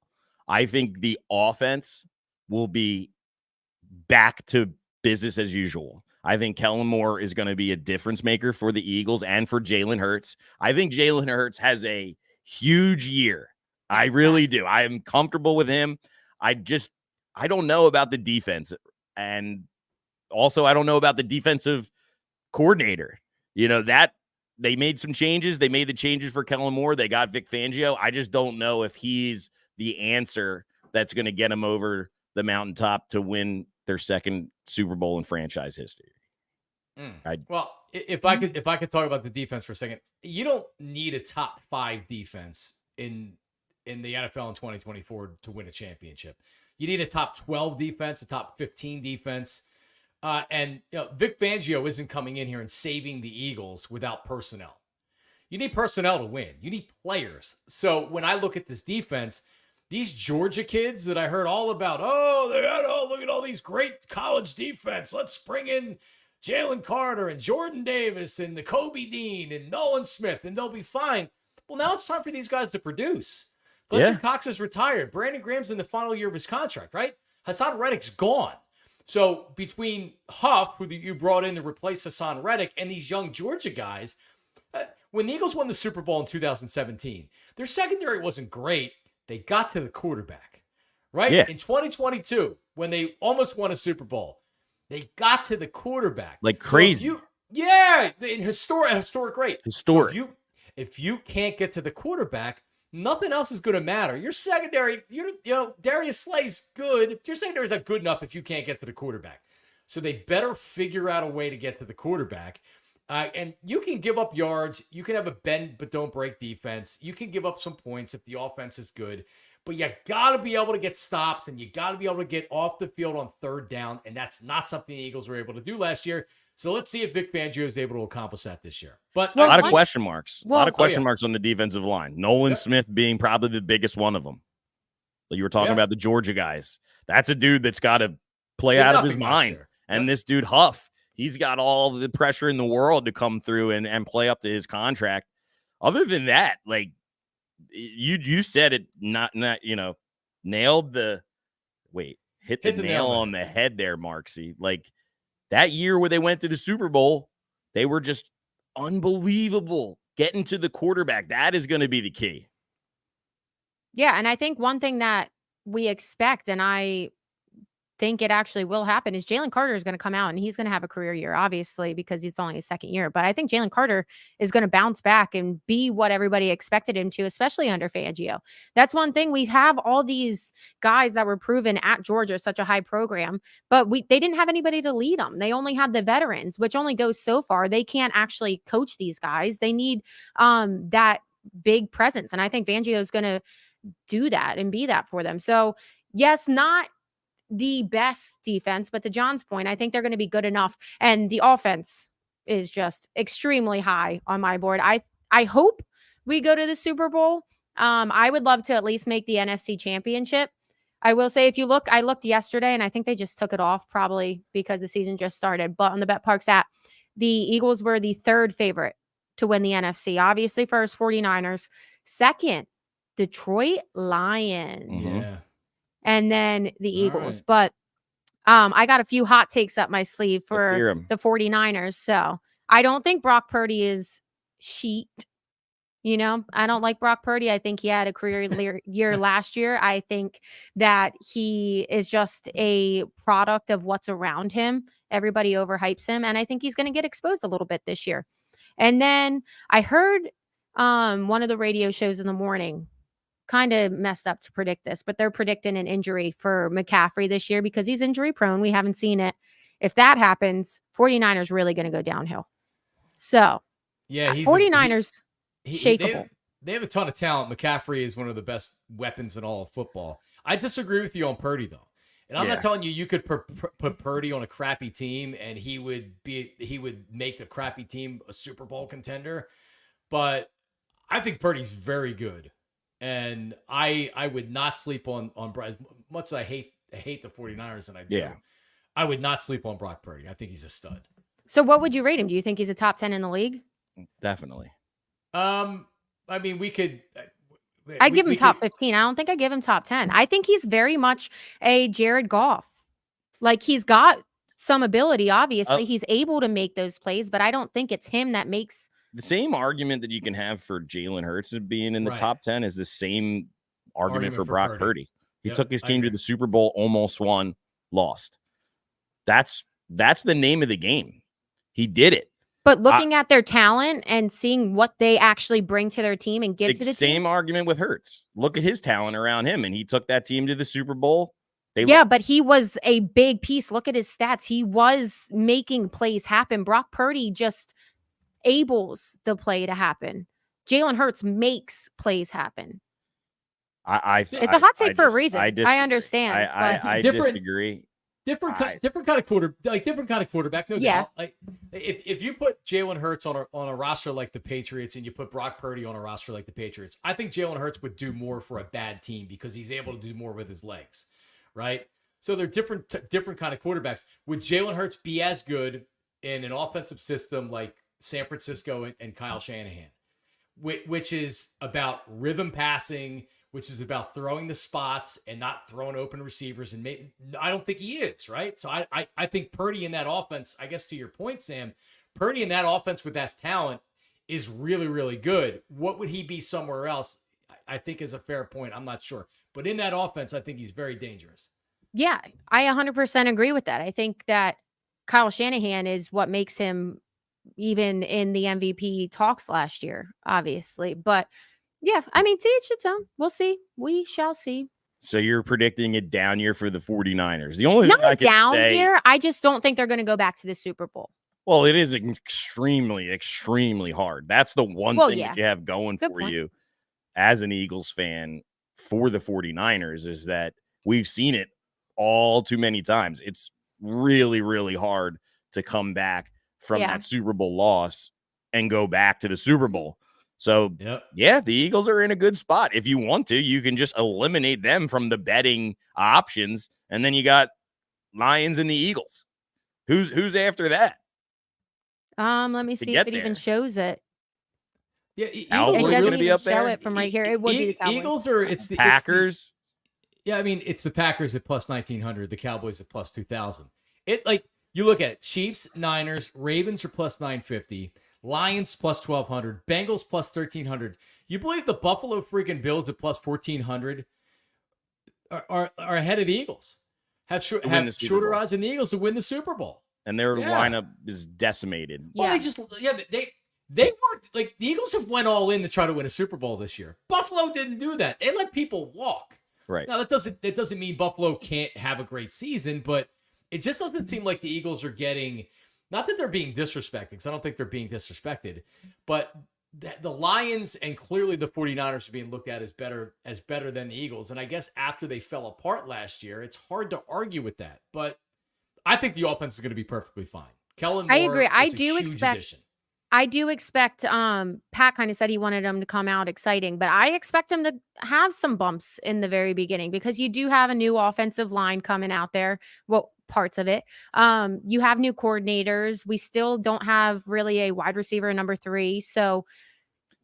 I think the offense will be back to business as usual. I think Kellen Moore is going to be a difference maker for the Eagles and for Jalen Hurts. I think Jalen Hurts has a huge year. I really do. I am comfortable with him. I don't know about the defense. And also, I don't know about the defensive coordinator. You know, that they made some changes. They made the changes for Kellen Moore. They got Vic Fangio. I just don't know if he's the answer that's going to get him over the mountaintop to win their second Super Bowl in franchise history. Well, if I could talk about the defense for a second, you don't need a top 5 defense in the NFL in 2024 to win a championship. You need a top 12 defense, a top 15 defense. And Vic Fangio isn't coming in here and saving the Eagles without personnel. You need personnel to win. You need players. So when I look at this defense, these Georgia kids that I heard all about, look at all these great college defense. Let's bring in Jalen Carter and Jordan Davis and the Kobe Dean and Nolan Smith, and they'll be fine. Well, now it's time for these guys to produce. Fletcher Cox is retired. Brandon Graham's in the final year of his contract, right? Hassan Reddick's gone. So between Huff, who you brought in to replace Hassan Reddick, and these young Georgia guys, when the Eagles won the Super Bowl in 2017, their secondary wasn't great. They got to the quarterback, right? Yeah. In 2022, when they almost won a Super Bowl, they got to the quarterback. Like crazy. So in historic rate. Historic. So if you can't get to the quarterback, nothing else is going to matter. Your secondary, Darius Slay's good. Your secondary is not good enough if you can't get to the quarterback. So they better figure out a way to get to the quarterback. And you can give up yards. You can have a bend but don't break defense. You can give up some points if the offense is good. But you got to be able to get stops, and you got to be able to get off the field on third down. And that's not something the Eagles were able to do last year. So let's see if Vic Fangio is able to accomplish that this year. But a lot of question marks. A lot of question marks on the defensive line. Nolan Smith being probably the biggest one of them. You were talking about the Georgia guys. That's a dude that's got to play out of his mind. And this dude, Huff, he's got all the pressure in the world to come through and play up to his contract. Other than that, like you said it, not nailed the hit the nail on the head there, Marksy. Like that year where they went to the Super Bowl, they were just unbelievable getting to the quarterback. That is going to be the key. Yeah, and I think one thing that we expect, and I think it actually will happen, is Jalen Carter is going to come out and he's going to have a career year, obviously, because it's only his second year. But I think Jalen Carter is going to bounce back and be what everybody expected him to, especially under Fangio. That's one thing. We have all these guys that were proven at Georgia, such a high program, but they didn't have anybody to lead them. They only had the veterans, which only goes so far. They can't actually coach these guys. They need that big presence. And I think Fangio is going to do that and be that for them. So yes, not the best defense, but to John's point, I think they're going to be good enough. And the offense is just extremely high on my board. I hope we go to the Super Bowl. I would love to at least make the NFC Championship. I will say, if you look, I looked yesterday, and I think they just took it off probably because the season just started. But on the Parx app, the Eagles were the third favorite to win the NFC. Obviously, first 49ers, second Detroit Lions, Yeah, and then the Eagles. Right. But I got a few hot takes up my sleeve for the 49ers. So I don't think Brock Purdy is sheet. I don't like Brock Purdy. I think he had a career year last year. I think that he is just a product of what's around him. Everybody overhypes him, and I think he's going to get exposed a little bit this year. And then I heard one of the radio shows in the morning kind of messed up to predict this, but they're predicting an injury for McCaffrey this year because he's injury prone. We haven't seen it. If that happens, 49ers really going to go downhill. So, yeah, 49ers... shakeable. They have a ton of talent. McCaffrey is one of the best weapons in all of football. I disagree with you on Purdy, though. And I'm not telling you could put Purdy on a crappy team and he would make the crappy team a Super Bowl contender. But I think Purdy's very good. And I would not sleep on as much as I hate the 49ers, and I do. Yeah. I would not sleep on Brock Purdy. I think he's a stud. So what would you rate him? Do you think he's a top 10 in the league? Definitely. I mean, we could. I give him top 15. I don't think I give him top 10. I think he's very much a Jared Goff. Like, he's got some ability, obviously. He's able to make those plays, but I don't think it's him that makes... The same argument that you can have for Jalen Hurts being in the top 10 is the same argument for Brock Purdy. He took his team to the Super Bowl, almost won, lost. That's the name of the game. He did it. But looking at their talent and seeing what they actually bring to their team and give to the team. Same argument with Hurts. Look at his talent around him, and he took that team to the Super Bowl. But he was a big piece. Look at his stats. He was making plays happen. Brock Purdy just ables the play to happen. Jalen Hurts makes plays happen. It's a hot take for a reason. I understand. I disagree. Different kind of quarterback. No doubt. Like if you put Jalen Hurts on a roster like the Patriots and you put Brock Purdy on a roster like the Patriots, I think Jalen Hurts would do more for a bad team because he's able to do more with his legs, right? So they're different kind of quarterbacks. Would Jalen Hurts be as good in an offensive system like San Francisco and Kyle Shanahan, which is about rhythm passing, which is about throwing the spots and not throwing open receivers? And I don't think he is, right? So I think Purdy in that offense, I guess to your point, Sam, Purdy in that offense with that talent is really, really good. What would he be somewhere else? I think is a fair point. I'm not sure. But in that offense, I think he's very dangerous. Yeah, I 100% agree with that. I think that Kyle Shanahan is what makes him even in the MVP talks last year, obviously. But yeah, I mean, to each its own. We'll see. We shall see. So you're predicting a down year for the 49ers. The only thing I can down year, I just don't think they're going to go back to the Super Bowl. Well, it is extremely, extremely hard. That's the one thing that you have going for you as an Eagles fan for the 49ers is that we've seen it all too many times. It's really, really hard to come back from that Super Bowl loss and go back to the Super Bowl. So, the Eagles are in a good spot. If you want to, you can just eliminate them from the betting options, and then you got Lions and the Eagles. Who's after that? Let me see if it even shows it. Yeah, Cowboys are going to be up there. Show it from right here. It would be the Cowboys. Eagles or it's the Packers. I mean, it's the Packers at plus 1,900, the Cowboys at plus 2,000. You look at it, Chiefs, Niners, Ravens are plus 950, Lions plus 1,200, Bengals plus 1,300. You believe the Buffalo freaking Bills at plus 1,400 are ahead of the Eagles? Have shorter odds than the Eagles to win the Super Bowl. And their lineup is decimated. Well, they weren't like the Eagles have went all in to try to win a Super Bowl this year. Buffalo didn't do that. They let people walk. Right. Now that doesn't mean Buffalo can't have a great season, but it just doesn't seem like the Eagles are getting, not that they're being disrespected, because I don't think they're being disrespected, but the Lions and clearly the 49ers are being looked at as better than the Eagles. And I guess after they fell apart last year, it's hard to argue with that. But I think the offense is going to be perfectly fine. Kellen Moore I agree. is a huge addition. I do expect, Pat kind of said he wanted him to come out exciting, but I expect him to have some bumps in the very beginning because you do have a new offensive line coming out there. Well, parts of it. You have new coordinators. We still don't have really a wide receiver number 3. So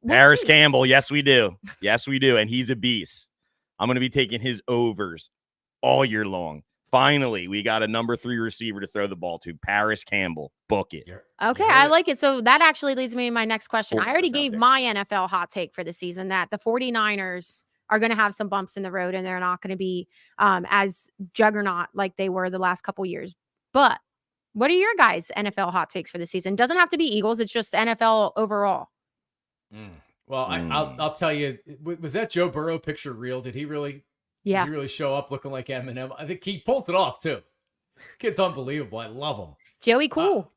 Parris Campbell. Yes, we do. Yes, we do. And he's a beast. I'm going to be taking his overs all year long. Finally, we got a number 3 receiver to throw the ball to. Parris Campbell. Book it. Okay, I like it. So that actually leads me to my next question. I already gave there. my NFL hot take for the season that the 49ers are going to have some bumps in the road and they're not going to be as juggernaut like they were the last couple years. But what are your guys' NFL hot takes for the season? Doesn't have to be Eagles. It's just NFL overall. Well, I'll tell you, was that Joe Burrow picture real? Did he really? Yeah. Did he really show up looking like Eminem? I think he pulls it off too. Kid's unbelievable. I love him. Joey Cool.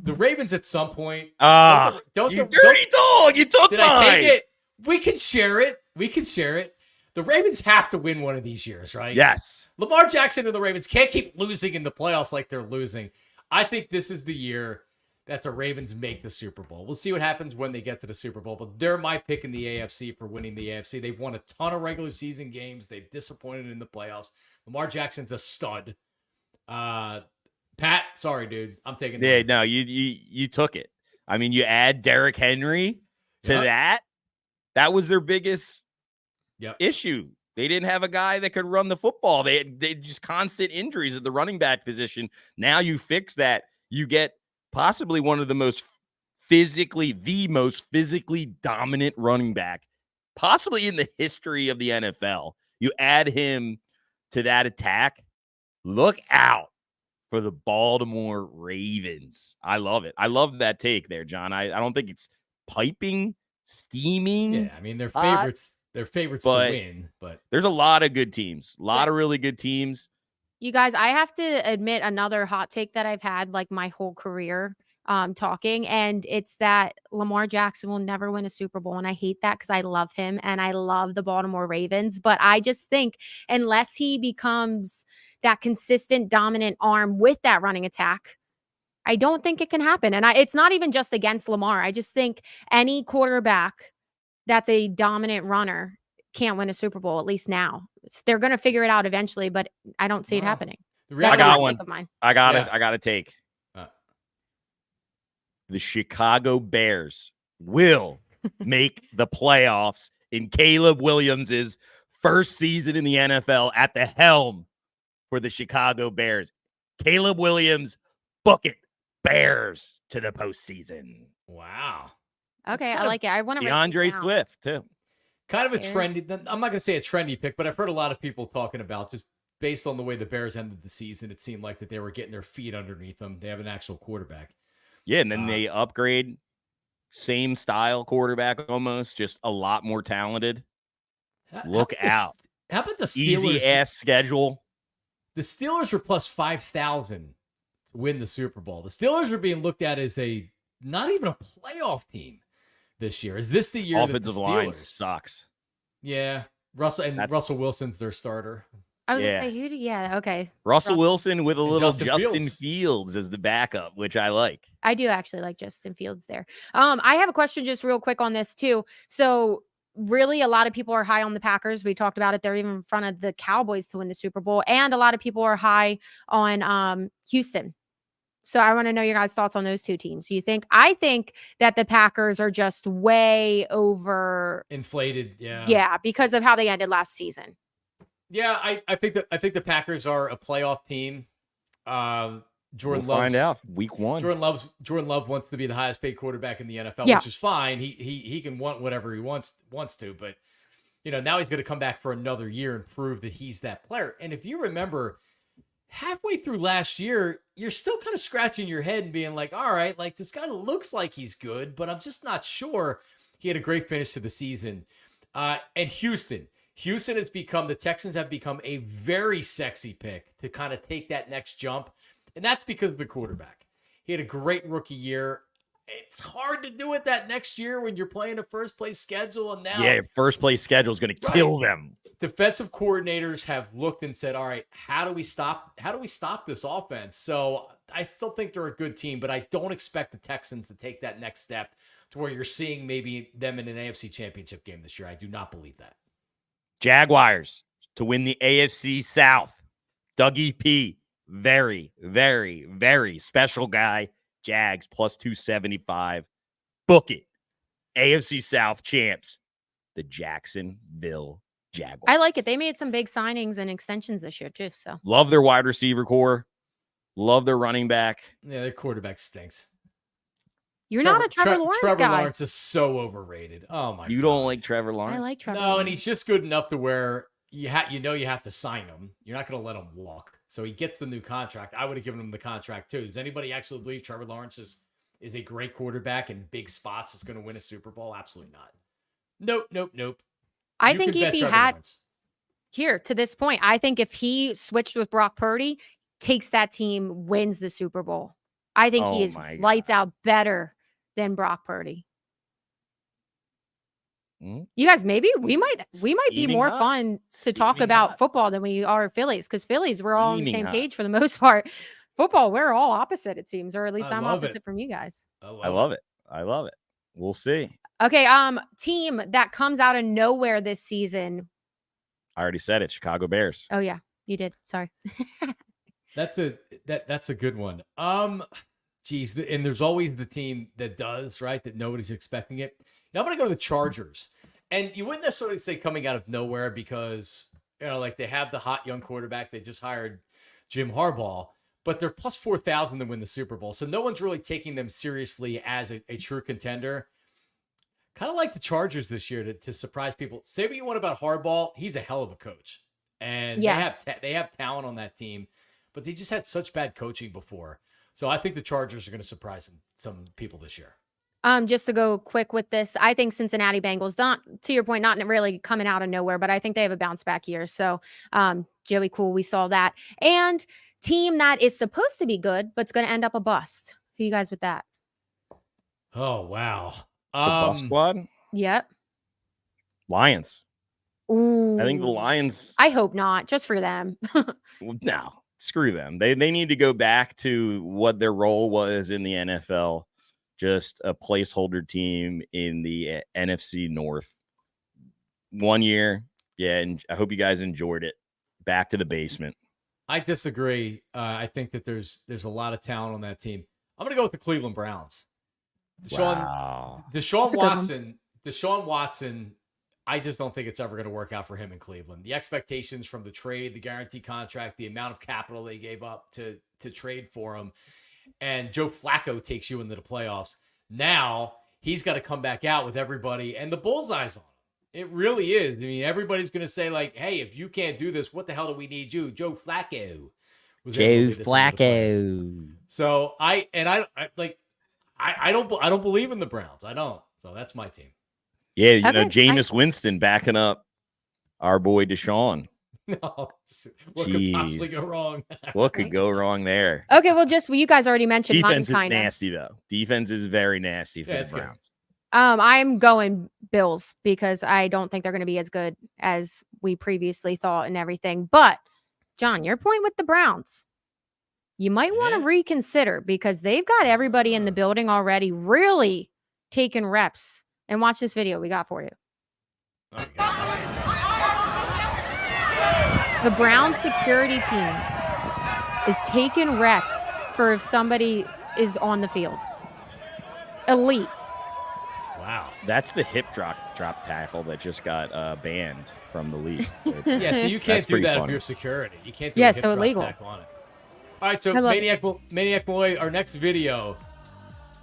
The Ravens at some point. Don't you dirty dog! You took did mine. I take it? We can share it. The Ravens have to win one of these years, right? Yes. Lamar Jackson and the Ravens can't keep losing in the playoffs like they're losing. I think this is the year that the Ravens make the Super Bowl. We'll see what happens when they get to the Super Bowl, but they're my pick in the AFC for winning the AFC. They've won a ton of regular season games. They've disappointed in the playoffs. Lamar Jackson's a stud. Pat, sorry, dude. I'm taking Yeah, no, you took it. I mean, you add Derrick Henry to that. That was their biggest issue. They didn't have a guy that could run the football. They just constant injuries at the running back position. Now you fix that. You get possibly one of the most physically dominant running back, possibly in the history of the NFL. You add him to that attack. Look out for the Baltimore Ravens. I love it. I love that take there, John. I don't think it's piping, steaming. Yeah, I mean, they're favorites. They're favorites to win, but there's a lot of good teams. A lot of really good teams. You guys, I have to admit another hot take that I've had like my whole career talking, and it's that Lamar Jackson will never win a Super Bowl. And I hate that because I love him and I love the Baltimore Ravens. But I just think unless he becomes that consistent, dominant arm with that running attack, I don't think it can happen. And it's not even just against Lamar. I just think any quarterback that's a dominant runner can't win a Super Bowl, at least now. They're going to figure it out eventually, but I don't see it happening. I got one. I got it. I got to take. The Chicago Bears will make the playoffs in Caleb Williams' first season in the NFL at the helm for the Chicago Bears. Caleb Williams, book it. Bears to the postseason. Wow. Okay, I like it. I want to DeAndre Swift, too. Kind of a trendy, I'm not going to say a trendy pick, but I've heard a lot of people talking about just based on the way the Bears ended the season, it seemed like that they were getting their feet underneath them. They have an actual quarterback. Yeah, and then they upgrade, same style quarterback almost, just a lot more talented. Look out. How about the Steelers? Easy-ass schedule. The Steelers are plus 5,000 to win the Super Bowl. The Steelers are being looked at as not even a playoff team this year. Is this the year offensive line sucks? Yeah. Russell Wilson's their starter. I was going to say, okay. Russell Wilson with a little Justin Fields as the backup, which I like. I do actually like Justin Fields there. I have a question just real quick on this too. So really a lot of people are high on the Packers. We talked about it. They're even in front of the Cowboys to win the Super Bowl. And a lot of people are high on Houston. So I want to know your guys' thoughts on those two teams. I think that the Packers are just way over inflated. Yeah, because of how they ended last season. Yeah, I think the Packers are a playoff team. We'll find out week 1. Jordan Love wants to be the highest paid quarterback in the NFL, which is fine. He can want whatever he wants to, but now he's going to come back for another year and prove that he's that player. And if you remember, halfway through last year, you're still kind of scratching your head and being like, all right, like this guy looks like he's good, but I'm just not sure. He had a great finish to the season. And Houston has become, the Texans have become a very sexy pick to kind of take that next jump. And that's because of the quarterback. He had a great rookie year. it's hard to do it that next year when you're playing a first place schedule. And now, yeah, first place schedule is going to kill them. Defensive coordinators have looked and said, all right, how do we stop this offense? So I still think they're a good team, but I don't expect the Texans to take that next step to where you're seeing maybe them in an AFC championship game this year. I do not believe that. Jaguars to win the AFC South. Dougie P, very, very, very special guy. Jags plus 275. Book it. AFC South champs, the Jacksonville Jaguars. I like it. They made some big signings and extensions this year too. So love their wide receiver core. Love their running back. Yeah, their quarterback stinks. You're not a Trevor Lawrence guy. Trevor Lawrence is so overrated. Oh my God. You don't like Trevor Lawrence? I like Trevor. No, Lawrence. and he's just good enough to where you have to sign him. You're not going to let him walk. So he gets the new contract. I would have given him the contract too. Does anybody actually believe Trevor Lawrence is a great quarterback in big spots is going to win a Super Bowl? Absolutely not. Nope. I think if he had here to this point, I think if he switched with Brock Purdy, takes that team, wins the Super Bowl. I think he is lights out better than Brock Purdy. You guys, maybe we might be more fun to talk about football than we are Phillies, because Phillies, we're all on the same page for the most part. Football, we're all opposite, it seems, or at least I'm opposite from you guys. I love it. We'll see. Okay, team that comes out of nowhere this season. I already said it. Chicago Bears. Oh yeah, you did. Sorry. That's a good one. Geez, and there's always the team that does, right? That nobody's expecting it. Now I'm going to go to the Chargers. And you wouldn't necessarily say coming out of nowhere because, like they have the hot young quarterback. They just hired Jim Harbaugh, but they're plus 4,000 to win the Super Bowl. So no one's really taking them seriously as a true contender. Kind of like the Chargers this year to surprise people. Say what you want about Harbaugh. He's a hell of a coach. And they have talent on that team, but they just had such bad coaching before. So I think the Chargers are going to surprise some people this year. Just to go quick with this, I think Cincinnati Bengals, not to your point, not really coming out of nowhere, but I think they have a bounce back year. So, Joey, cool. We saw that. And team that is supposed to be good, but it's going to end up a bust. Who you guys with that? Oh, wow. The bust squad? Yep. Lions. Ooh. I think the Lions. I hope not, just for them. No, screw them. They need to go back to what their role was in the NFL. Just a placeholder team in the NFC North. 1 year. Yeah, and I hope you guys enjoyed it. Back to the basement. I disagree. I think that there's a lot of talent on that team. I'm going to go with the Cleveland Browns. Deshaun Watson, I just don't think it's ever going to work out for him in Cleveland. The expectations from the trade, the guarantee contract, the amount of capital they gave up to trade for him, and Joe Flacco takes you into the playoffs. Now he's got to come back out with everybody and the bullseyes on him. It really is. I mean, everybody's going to say like, hey, if you can't do this, what the hell do we need you? Joe Flacco. Joe Flacco. So I don't believe in the Browns. I don't. So that's my team. Yeah, you know, Jameis Winston backing up our boy Deshaun. No, what could possibly go wrong? What could go wrong there? Okay, well, you guys already mentioned defense is nasty though. Defense is very nasty for the Browns. I'm going Bills because I don't think they're going to be as good as we previously thought and everything. But John, your point with the Browns, you might want to reconsider because they've got everybody in the building already really taking reps. And watch this video we got for you. The Brown security team is taking reps for if somebody is on the field. Elite. Wow. That's the hip drop tackle that just got banned from the league. Yeah, so you can't do that if you're security. You can't do a hip drop illegal. tackle on it. All right, so Maniac Boy, our next video.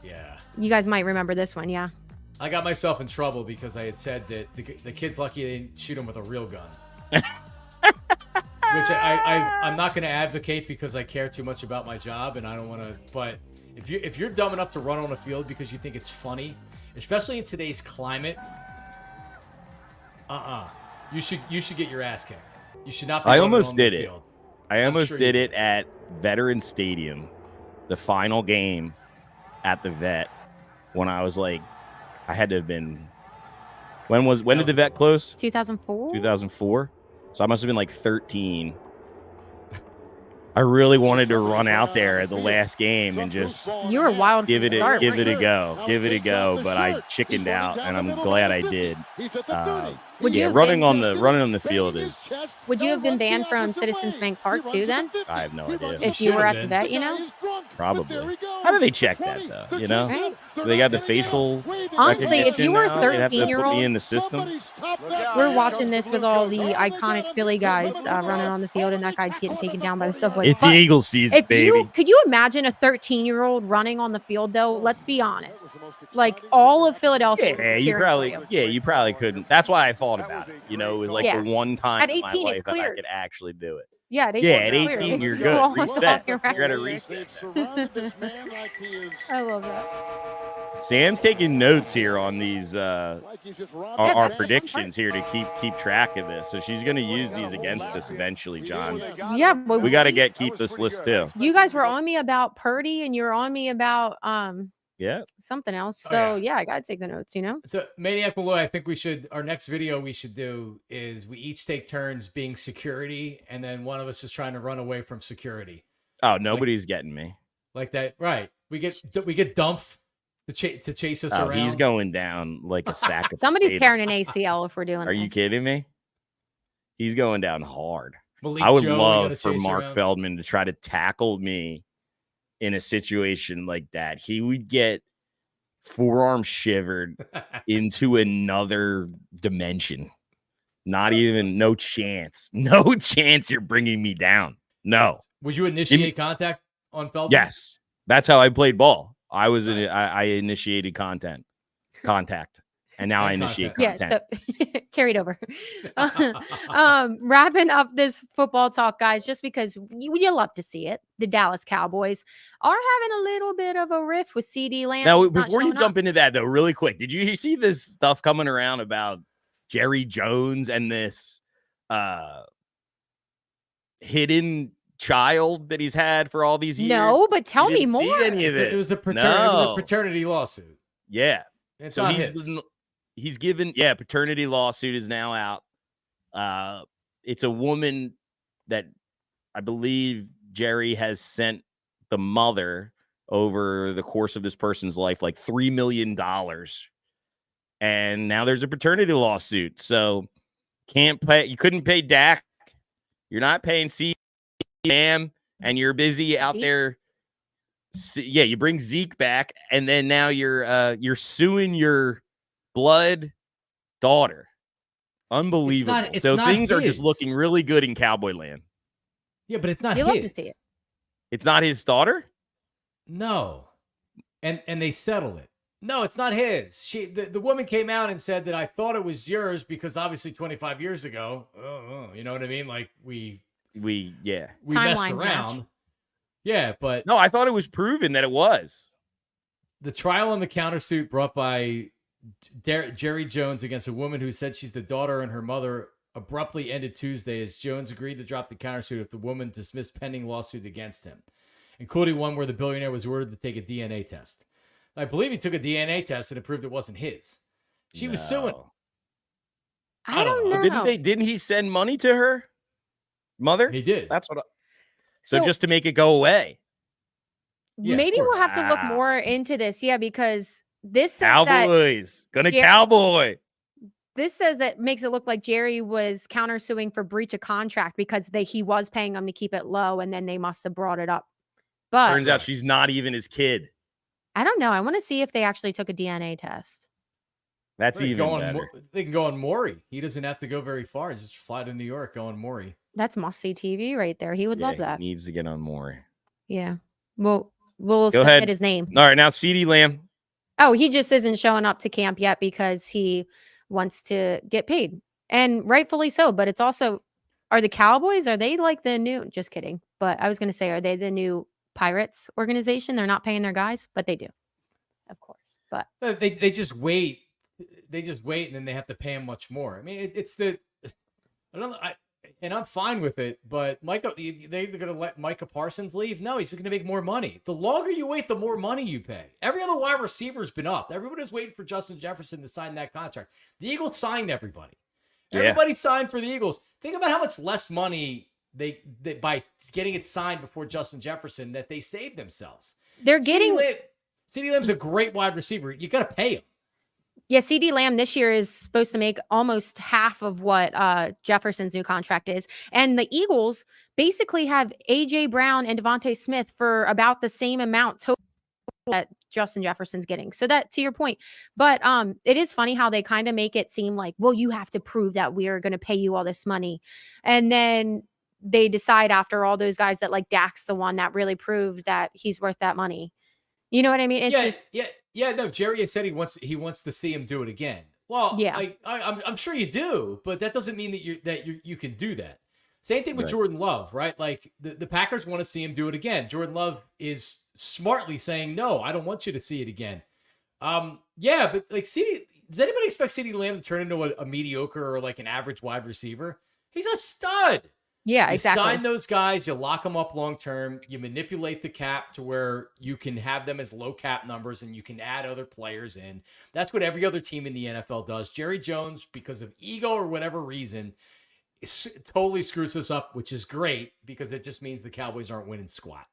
Yeah. You guys might remember this one, yeah. I got myself in trouble because I had said that the kid's lucky they didn't shoot him with a real gun. Which I'm not going to advocate because I care too much about my job and I don't want to. But if you're dumb enough to run on a field because you think it's funny, especially in today's climate, you should get your ass kicked. You should not. I almost did it. I almost did it at Veterans Stadium, the final game at the Vet. when I was like, I had to have been. When did the vet close? 2004. 2004. So I must have been like 13. I really wanted to run out there at the last game and just You were wild. give it a go, but I chickened out, and I'm glad I did. Running on the field is. Would you have been banned from Citizens Bank Park too? Then I have no idea. If you were at the vet, Probably. How do they check that though? Right? They got the facial. Honestly, if you were a now? They'd have to put 13-year-old, me in the system. we're watching this with all the iconic Philly guys running on the field, and that guy getting taken down by the subway. It's Eagle season, baby. Could you imagine a 13-year-old running on the field though? Let's be honest. Like all of Philadelphia. Yeah, you probably couldn't. That's why I thought about it. It was like the one time at in 18, my life it's that I cleared. could actually do it. Yeah, at 18 you're good. Reset. You're gonna reset. I love that. Sam's taking notes here on these our predictions here to keep track of this. So she's going to use these against us eventually, John. Yeah, but we got to keep this list too. You guys were on me about Purdy, and you're on me about something else. So I got to take the notes. So Maniac Malloy, I think our next video we should do is we each take turns being security, and then one of us is trying to run away from security. Oh, nobody's getting me like that, right? We get Dumpf to chase us around. He's going down like a sack of Somebody's potatoes. tearing an ACL if we're doing Are you kidding me? He's going down hard. Malik I would Joe, love for Mark Feldman to try to tackle me in a situation like that. He would get forearm shivered into another dimension. No chance you're bringing me down. No. Would you initiate contact on Feldman? Yes. That's how I played ball. I initiated contact, and now I initiate content. Yeah, so carried over. Wrapping up this football talk, guys, just because you love to see it. The Dallas Cowboys are having a little bit of a rift with CD Lamb. Now, before you jump into that, though, really quick, did you see this stuff coming around about Jerry Jones and this hidden child that he's had for all these years? No, but tell me more. Any of it? It was a paternity lawsuit. Yeah. It's so not he's given paternity lawsuit is now out. It's a woman that I believe Jerry has sent the mother over the course of this person's life like $3 million. And now there's a paternity lawsuit. So you couldn't pay Dak. You're not paying Cam, and you're busy out there. Yeah, you bring Zeke back, and then now you're suing your blood daughter. Unbelievable. So things are just looking really good in Cowboy land. Yeah, but it's not his. You love to see it. It's not his daughter? No. And they settled it. No, it's not his. The woman came out and said that I thought it was yours because obviously 25 years ago, you know what I mean? Like we messed around. Match. Yeah, but no, I thought it was proven that it was. The trial on the countersuit brought by Jerry Jones against a woman who said she's the daughter and her mother abruptly ended Tuesday as Jones agreed to drop the countersuit if the woman dismissed pending lawsuit against him, including one where the billionaire was ordered to take a DNA test. I believe he took a DNA test and it proved it wasn't his. She was suing. I don't know. Didn't he send money to her mother? He did. That's what. So just to make it go away. Yeah, maybe we'll have to look more into this. Yeah, because this says Cowboys gonna cowboy. This says that makes it look like Jerry was countersuing for breach of contract because he was paying them to keep it low, and then they must have brought it up. But turns out she's not even his kid. I don't know. I want to see if they actually took a DNA test. That's even better. They can go on Maury. He doesn't have to go very far. Just fly to New York, go on Maury. That's must-see TV right there. He would love that. He needs to get on Maury. Yeah. We'll go ahead. His name. All right, now CD Lamb. Oh, he just isn't showing up to camp yet because he wants to get paid. And rightfully so. But it's also, are the Cowboys, are they like the new, just kidding. But I was going to say, are they the new Pirates organization? They're not paying their guys, but they do. Of course. But they just wait. They just wait and then they have to pay them much more. I mean, it's the, I don't know. and I'm fine with it. But they're going to let Micah Parsons leave? No, he's just going to make more money. The longer you wait, the more money you pay. Every other wide receiver's been up. Everybody's waiting for Justin Jefferson to sign that contract. The Eagles signed everybody. Yeah. Everybody signed for the Eagles. Think about how much less money they by getting it signed before Justin Jefferson that they saved themselves. They're getting CeeDee Lamb's a great wide receiver. You got to pay him. Yeah, CeeDee Lamb this year is supposed to make almost half of what Jefferson's new contract is. And the Eagles basically have A.J. Brown and Devontae Smith for about the same amount total that Justin Jefferson's getting. So that, to your point. But it is funny how they kind of make it seem like, well, you have to prove that we are going to pay you all this money. And then they decide after all those guys that like Dak's the one that really proved that he's worth that money. You know what I mean? It's no. Jerry has said he wants to see him do it again. Well, yeah, I'm sure you do, but that doesn't mean that you can do that. Same thing with Jordan Love, right? Like the Packers want to see him do it again. Jordan Love is smartly saying, no, I don't want you to see it again. Yeah, but like does anybody expect CeeDee Lamb to turn into a mediocre or like an average wide receiver? He's a stud. Yeah, exactly. You sign those guys, you lock them up long term, you manipulate the cap to where you can have them as low cap numbers and you can add other players in. That's what every other team in the NFL does. Jerry Jones, because of ego or whatever reason, totally screws this up, which is great because it just means the Cowboys aren't winning squat.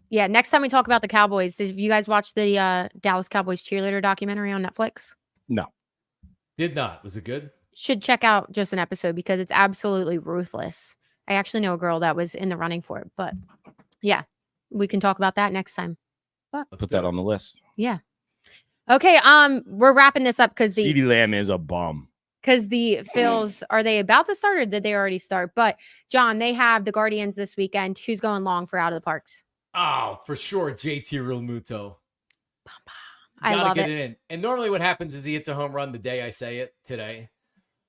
Yeah, next time we talk about the Cowboys, have you guys watched the Dallas Cowboys cheerleader documentary on Netflix? No. Did not. Was it good? Should check out just an episode because it's absolutely ruthless. I actually know a girl that was in the running for it, but yeah, we can talk about that next time. But put that on the list. Yeah. Okay. We're wrapping this up because CeeDee Lamb is a bum. Because the Phils, are they about to start or did they already start? But John, they have the Guardians this weekend. Who's going long for out of the Parks? Oh, for sure, JT Realmuto. I love it. In. And normally what happens is he hits a home run the day I say it today.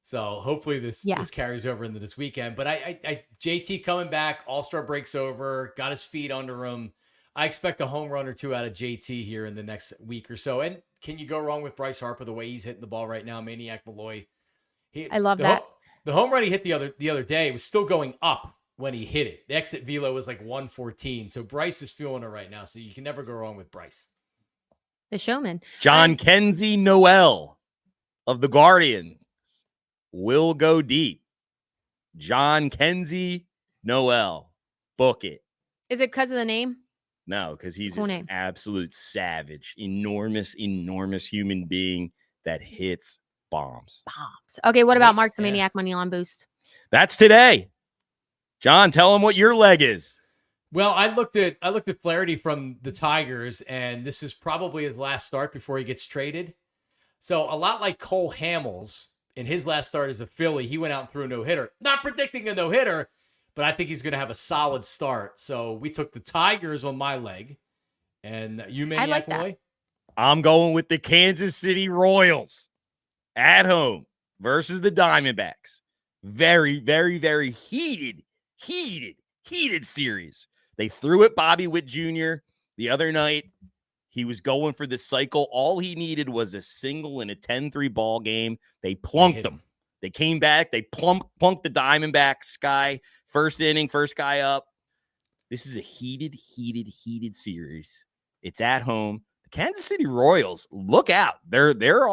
So hopefully this carries over into this weekend. But I JT coming back, All-Star breaks over, got his feet under him. I expect a home run or two out of JT here in the next week or so. And can you go wrong with Bryce Harper the way he's hitting the ball right now? Maniac Malloy. I love that. The home run he hit the other day was still going up when he hit it. The exit velo was like 114. So Bryce is feeling it right now. So you can never go wrong with Bryce. The showman. John Kenzie Noel of the Guardians will go deep. John Kenzie Noel. Book it. Is it because of the name? No, because he's an absolute savage, enormous human being that hits bombs. Okay, what about Mark's the Maniac Moneyline Boost? That's today. John, tell him what your leg is. Well, I looked at Flaherty from the Tigers, and this is probably his last start before he gets traded. So a lot like Cole Hamels in his last start as a Philly, he went out and threw a no-hitter. Not predicting a no-hitter, but I think he's going to have a solid start. So we took the Tigers on my leg, and you, Maniac Boy? I'm going with the Kansas City Royals at home versus the Diamondbacks. Very, very, very heated series. They threw at Bobby Witt Jr. the other night. He was going for the cycle. All he needed was a single in a 10-3 ball game. They plunked him. They came back. They plunked the Diamondbacks guy. First inning, first guy up. This is a heated series. It's at home. The Kansas City Royals, look out. They're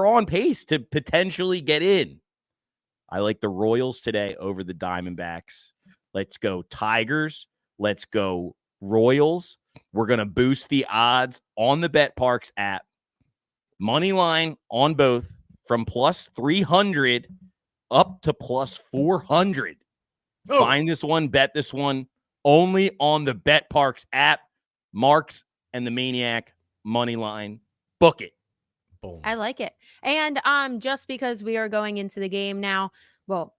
on pace to potentially get in. I like the Royals today over the Diamondbacks. Let's go Tigers. Let's go Royals. We're going to boost the odds on the Parx app. Money line on both from plus 300 up to plus 400. Oh. Find this one, bet this one only on the Parx app. Marks and the Maniac money line. Book it. Boom. I like it. And just because we are going into the game now, well,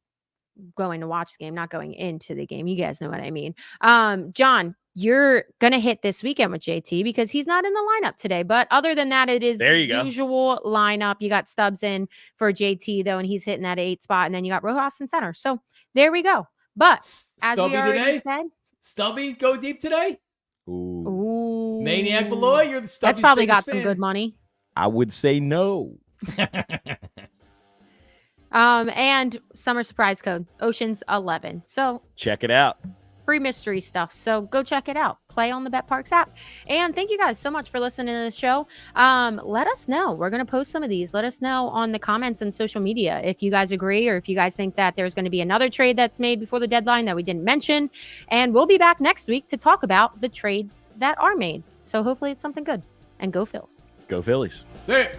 going to watch the game, not going into the game. You guys know what I mean. John, you're going to hit this weekend with JT because he's not in the lineup today. But other than that, it is the usual lineup. You got Stubbs in for JT, though, and he's hitting that 8 spot. And then you got Rojas in center. So there we go. But as Stubby we already said. Stubby go deep today? Ooh. Maniac Malloy, you're the Stubby's That's probably got fan. some good money. I would say no. And summer surprise code, Ocean's 11. So check it out. Free mystery stuff. So go check it out. Play on the Parx app. And thank you guys so much for listening to this show. Let us know. We're going to post some of these. Let us know on the comments and social media if you guys agree, or if you guys think that there's going to be another trade that's made before the deadline that we didn't mention. And we'll be back next week to talk about the trades that are made. So hopefully it's something good. And go Phils. Go Phillies. Hey.